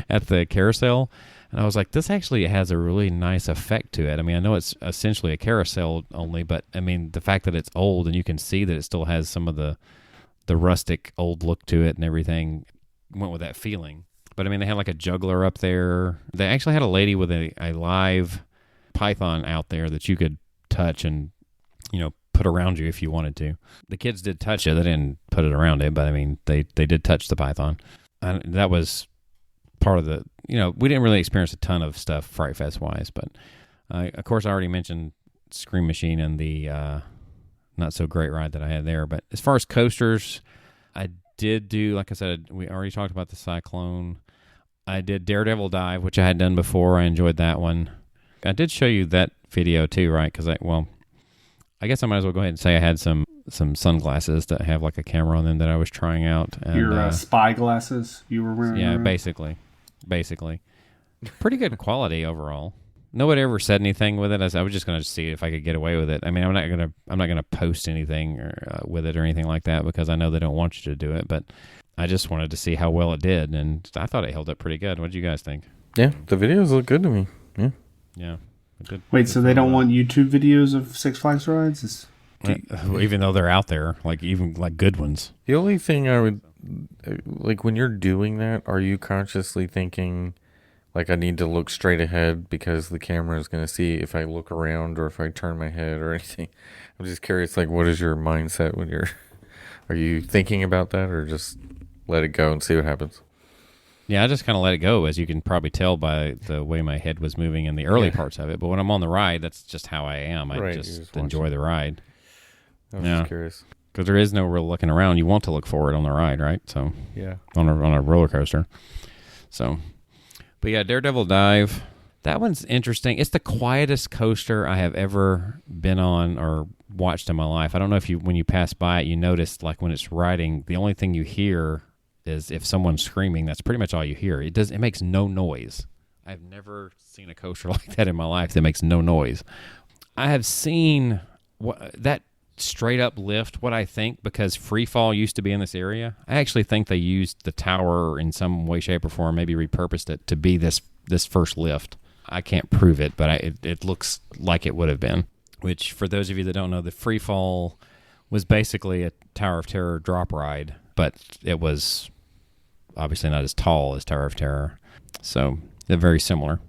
[SPEAKER 3] at the carousel. And I was like, this actually has a really nice effect to it. I mean, I know it's essentially a carousel only, but I mean, the fact that it's old and you can see that it still has some of the rustic old look to it and everything went with that feeling. But I mean, they had like a juggler up there. They actually had a lady with a live python out there that you could touch and, you know, put around you if you wanted to. The kids did touch it. They didn't put it around it, but I mean, they did touch the python. And that was part of the, you know, we didn't really experience a ton of stuff Fright Fest wise, but of course I already mentioned Scream Machine and the not so great ride that I had there. But as far as coasters, I did do, like I said, we already talked about the Cyclone. I did Daredevil Dive, which I had done before. I enjoyed that one. I did show you that video too, right? Because I guess I might as well go ahead and say I had some sunglasses that have like a camera on them that I was trying out. And,
[SPEAKER 1] your spy glasses you were wearing?
[SPEAKER 3] Yeah, basically. Pretty good quality overall. Nobody ever said anything with it. I was just going to see if I could get away with it. I mean, I'm not gonna post anything with it or anything like that because I know they don't want you to do it. But I just wanted to see how well it did, and I thought it held up pretty good. What did you guys think?
[SPEAKER 2] Yeah, the videos look good to me. Yeah.
[SPEAKER 3] Yeah.
[SPEAKER 1] Wait, so they don't want YouTube videos of Six Flags rides?
[SPEAKER 3] Even though they're out there, like even like good ones.
[SPEAKER 2] The only thing I would like when you're doing that, are you consciously thinking like I need to look straight ahead because the camera is going to see if I look around or if I turn my head or anything? I'm just curious, like what is your mindset when are you thinking about that or just let it go and see what happens?
[SPEAKER 3] Yeah, I just kind of let it go, as you can probably tell by the way my head was moving in the early parts of it. But when I'm on the ride, that's just how I am. I just enjoy the ride.
[SPEAKER 2] I was just curious.
[SPEAKER 3] Because there is no real looking around. You want to look forward on the ride, right? So
[SPEAKER 2] yeah,
[SPEAKER 3] on a roller coaster. So, but yeah, Daredevil Dive. That one's interesting. It's the quietest coaster I have ever been on or watched in my life. I don't know if when you pass by it, you notice like when it's riding, the only thing you hear is if someone's screaming. That's pretty much all you hear. It makes no noise. I've never seen a coaster like that in my life that makes no noise. I have seen that straight up lift, what I think, because Free Fall used to be in this area. I actually think they used the tower in some way, shape, or form, maybe repurposed it to be this first lift. I can't prove it, but it looks like it would have been. Which, for those of you that don't know, the Free Fall was basically a Tower of Terror drop ride, but it was obviously not as tall as Tower of Terror. So they're very similar.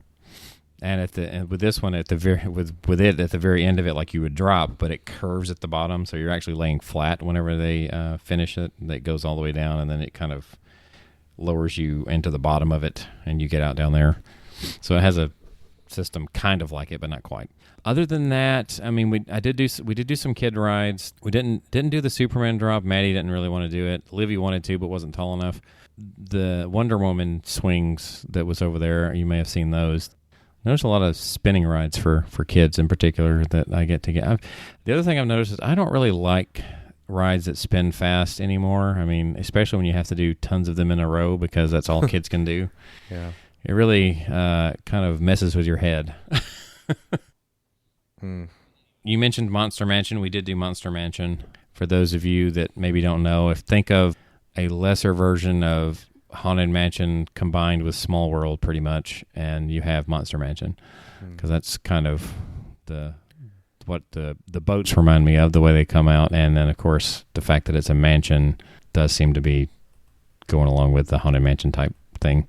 [SPEAKER 3] And with this one at the very end of it, like you would drop, but it curves at the bottom, so you're actually laying flat whenever they finish it. It goes all the way down, and then it kind of lowers you into the bottom of it, and you get out down there. So it has a system kind of like it, but not quite. Other than that, I mean, we did do some kid rides. We didn't do the Superman drop. Maddie didn't really want to do it. Livy wanted to, but wasn't tall enough. The Wonder Woman swings that was over there, you may have seen those. There's a lot of spinning rides for kids in particular that I get to get. The other thing I've noticed is I don't really like rides that spin fast anymore. I mean, especially when you have to do tons of them in a row because that's all kids can do.
[SPEAKER 2] Yeah.
[SPEAKER 3] It really kind of messes with your head. You mentioned Monster Mansion. We did do Monster Mansion. For those of you that maybe don't know, think of a lesser version of Haunted Mansion combined with Small World, pretty much, and you have Monster Mansion, because that's kind of what the boats remind me of, the way they come out, and then of course the fact that it's a mansion does seem to be going along with the Haunted Mansion type thing.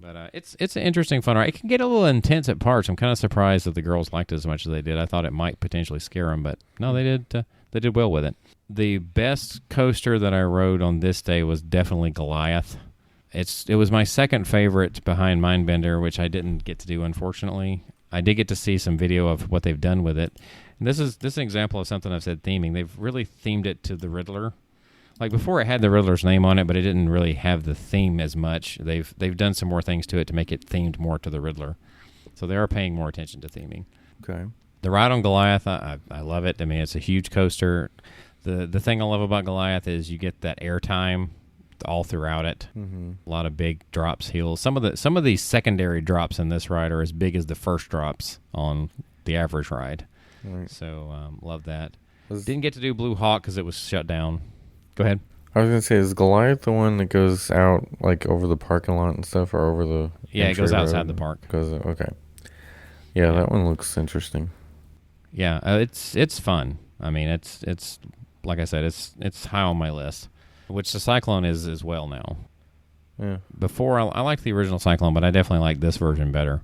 [SPEAKER 3] But it's an interesting fun ride. It can get a little intense at parts. I'm kind of surprised that the girls liked it as much as they did. I thought it might potentially scare them, but no, they did. They did well with it. The best coaster that I rode on this day was definitely Goliath. It was my second favorite behind Mindbender, which I didn't get to do, unfortunately. I did get to see some video of what they've done with it. And this is an example of something I've said theming. They've really themed it to the Riddler. Like before, it had the Riddler's name on it, but it didn't really have the theme as much. They've done some more things to it to make it themed more to the Riddler. So they are paying more attention to theming.
[SPEAKER 2] Okay.
[SPEAKER 3] The ride on Goliath, I love it. I mean, it's a huge coaster. The thing I love about Goliath is you get that airtime all throughout it. Mm-hmm. A lot of big drops, heels. Some of these secondary drops in this ride are as big as the first drops on the average ride. Right. So love that. Didn't get to do Blue Hawk because it was shut down. Go ahead.
[SPEAKER 2] I was going to say, is Goliath the one that goes out like over the parking lot and stuff, or over the...
[SPEAKER 3] Yeah, it goes outside the park.
[SPEAKER 2] Okay. Yeah, that one looks interesting.
[SPEAKER 3] Yeah, it's fun. I mean, it's like I said, it's high on my list, which the Cyclone is as well now. Yeah. Before, I liked the original Cyclone, but I definitely like this version better.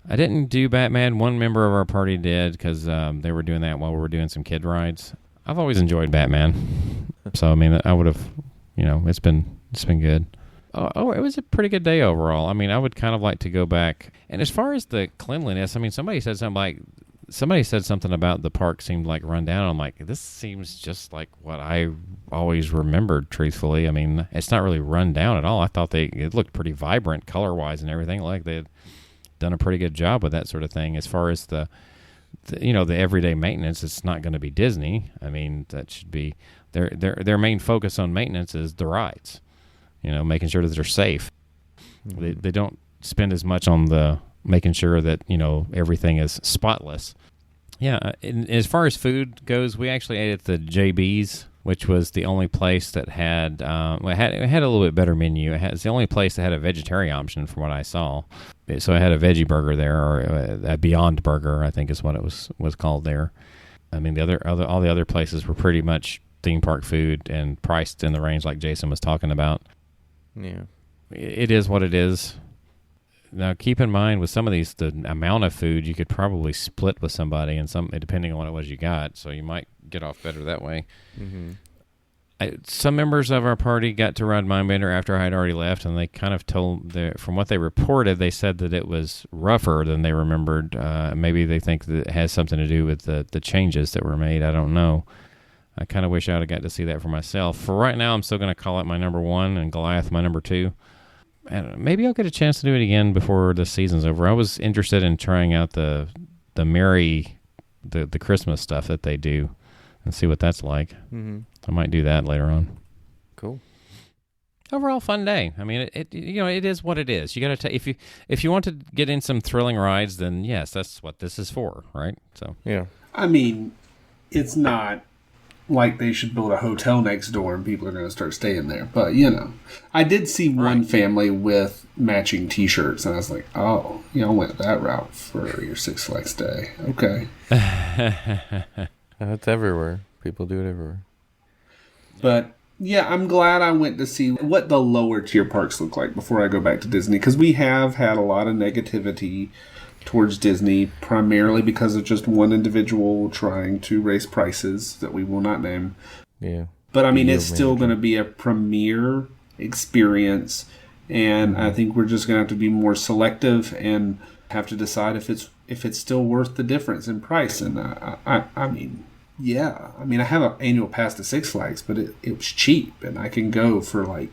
[SPEAKER 3] I didn't do Batman. One member of our party did because they were doing that while we were doing some kid rides. I've always enjoyed Batman. So, I mean, I would have, it's been good. Oh, it was a pretty good day overall. I mean, I would kind of like to go back. And as far as the cleanliness, I mean, somebody said something about the park seemed like run down. I'm like, this seems just like what I always remembered, truthfully. I mean, it's not really run down at all. I thought it looked pretty vibrant color-wise and everything. Like they had done a pretty good job with that sort of thing. As far as the everyday maintenance, it's not going to be Disney. I mean, that should be their main focus on maintenance is the rides. Making sure that they're safe. Mm-hmm. They don't spend as much on the making sure that everything is spotless. Yeah, as far as food goes, we actually ate at the JB's, which was the only place that had it had a little bit better menu. It's the only place that had a vegetarian option from what I saw. So I had a veggie burger there, or a Beyond Burger, I think is what it was called there. I mean, all the other places were pretty much theme park food and priced in the range like Jason was talking about.
[SPEAKER 2] Yeah,
[SPEAKER 3] it is what it is. Now, keep in mind with some of these, the amount of food you could probably split with somebody, and depending on what it was you got, so you might get off better that way. Mm-hmm. some members of our party got to ride Mindbender after I had already left, and they kind of from what they reported, they said that it was rougher than they remembered. Maybe they think that it has something to do with the changes that were made. I don't know. I kind of wish I would have got to see that for myself. For right now, I'm still going to call it my number 1 and Goliath my number 2. And maybe I'll get a chance to do it again before the season's over. I was interested in trying out the Christmas stuff that they do and see what that's like. Mm-hmm. I might do that later on.
[SPEAKER 2] Cool.
[SPEAKER 3] Overall, fun day. I mean, it is what it is. You got to if you want to get in some thrilling rides, then yes, that's what this is for, right? So
[SPEAKER 2] yeah.
[SPEAKER 1] I mean, it's not like they should build a hotel next door and people are going to start staying there. But, I did see one family with matching T-shirts, and I was like, oh, y'all went that route for your Six Flags day. Okay.
[SPEAKER 2] It's everywhere. People do it everywhere.
[SPEAKER 1] But, yeah, I'm glad I went to see what the lower tier parks look like before I go back to Disney, because we have had a lot of negativity towards Disney, primarily because of just one individual trying to raise prices that we will not name.
[SPEAKER 2] Yeah.
[SPEAKER 1] But, I mean, it's still going to be a premier experience, and I think we're just going to have to be more selective and have to decide if it's still worth the difference in price. And, I mean... Yeah, I mean, I have an annual pass to Six Flags, but it was cheap, and I can go for like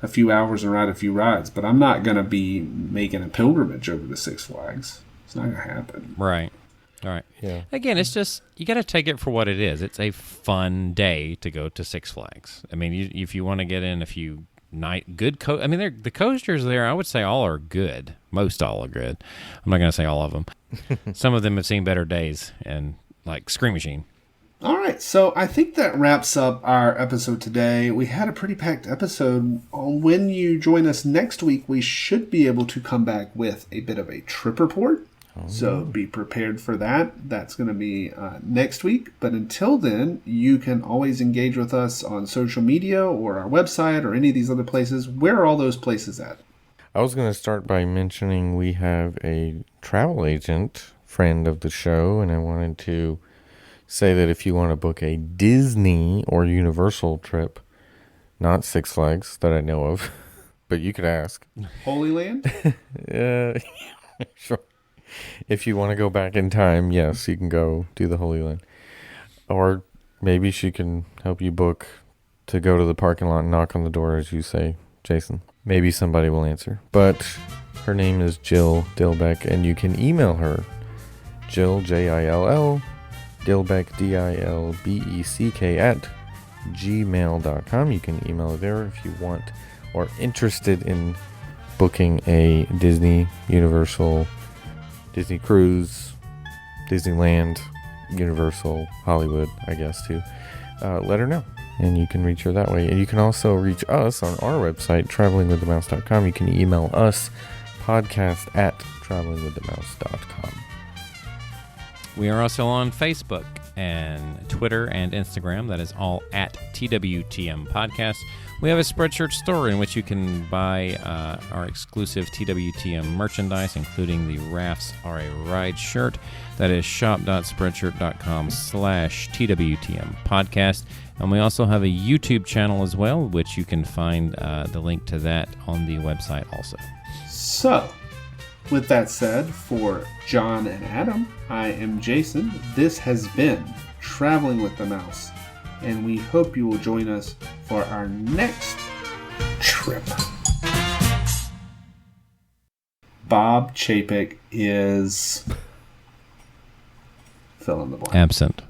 [SPEAKER 1] a few hours and ride a few rides, but I'm not going to be making a pilgrimage over to Six Flags. It's not going to happen.
[SPEAKER 3] Right. All right.
[SPEAKER 2] Yeah.
[SPEAKER 3] Again, it's just, you got to take it for what it is. It's a fun day to go to Six Flags. I mean, if you want to get in a few good the coasters there, I would say all are good. Most all are good. I'm not going to say all of them. Some of them have seen better days, and like Scream Machine.
[SPEAKER 1] All right, so I think that wraps up our episode today. We had a pretty packed episode. When you join us next week, we should be able to come back with a bit of a trip report. So be prepared for that. That's going to be next week. But until then, you can always engage with us on social media or our website or any of these other places. Where are all those places at?
[SPEAKER 2] I was going to start by mentioning we have a travel agent friend of the show, and I wanted to say that if you want to book a Disney or Universal trip, not Six Flags that I know of, but you could ask.
[SPEAKER 1] Holy Land?
[SPEAKER 2] Sure. If you want to go back in time, yes, you can go do the Holy Land. Or maybe she can help you book to go to the parking lot and knock on the door, as you say, Jason. Maybe somebody will answer. But her name is Jill Dilbeck, and you can email her, Jill, Jill, Dilbeck, Dilbeck at gmail.com. You can email her there if you want or interested in booking a Disney, Universal, Disney Cruise, Disneyland, Universal, Hollywood, I guess, too. Let her know, and you can reach her that way. And you can also reach us on our website, travelingwiththemouse.com. You can email us, podcast@travelingwiththemouse.com.
[SPEAKER 3] We are also on Facebook and Twitter and Instagram. That is all at TWTM Podcast. We have a Spreadshirt store in which you can buy our exclusive TWTM merchandise, including the Rafts Are a Ride shirt. That is shop.spreadshirt.com/TWTM Podcast. And we also have a YouTube channel as well, which you can find the link to that on the website also.
[SPEAKER 1] So, with that said, for John and Adam, I am Jason. This has been Traveling with the Mouse, and we hope you will join us for our next trip. Bob Chapek is fill in the blank.
[SPEAKER 3] Absent.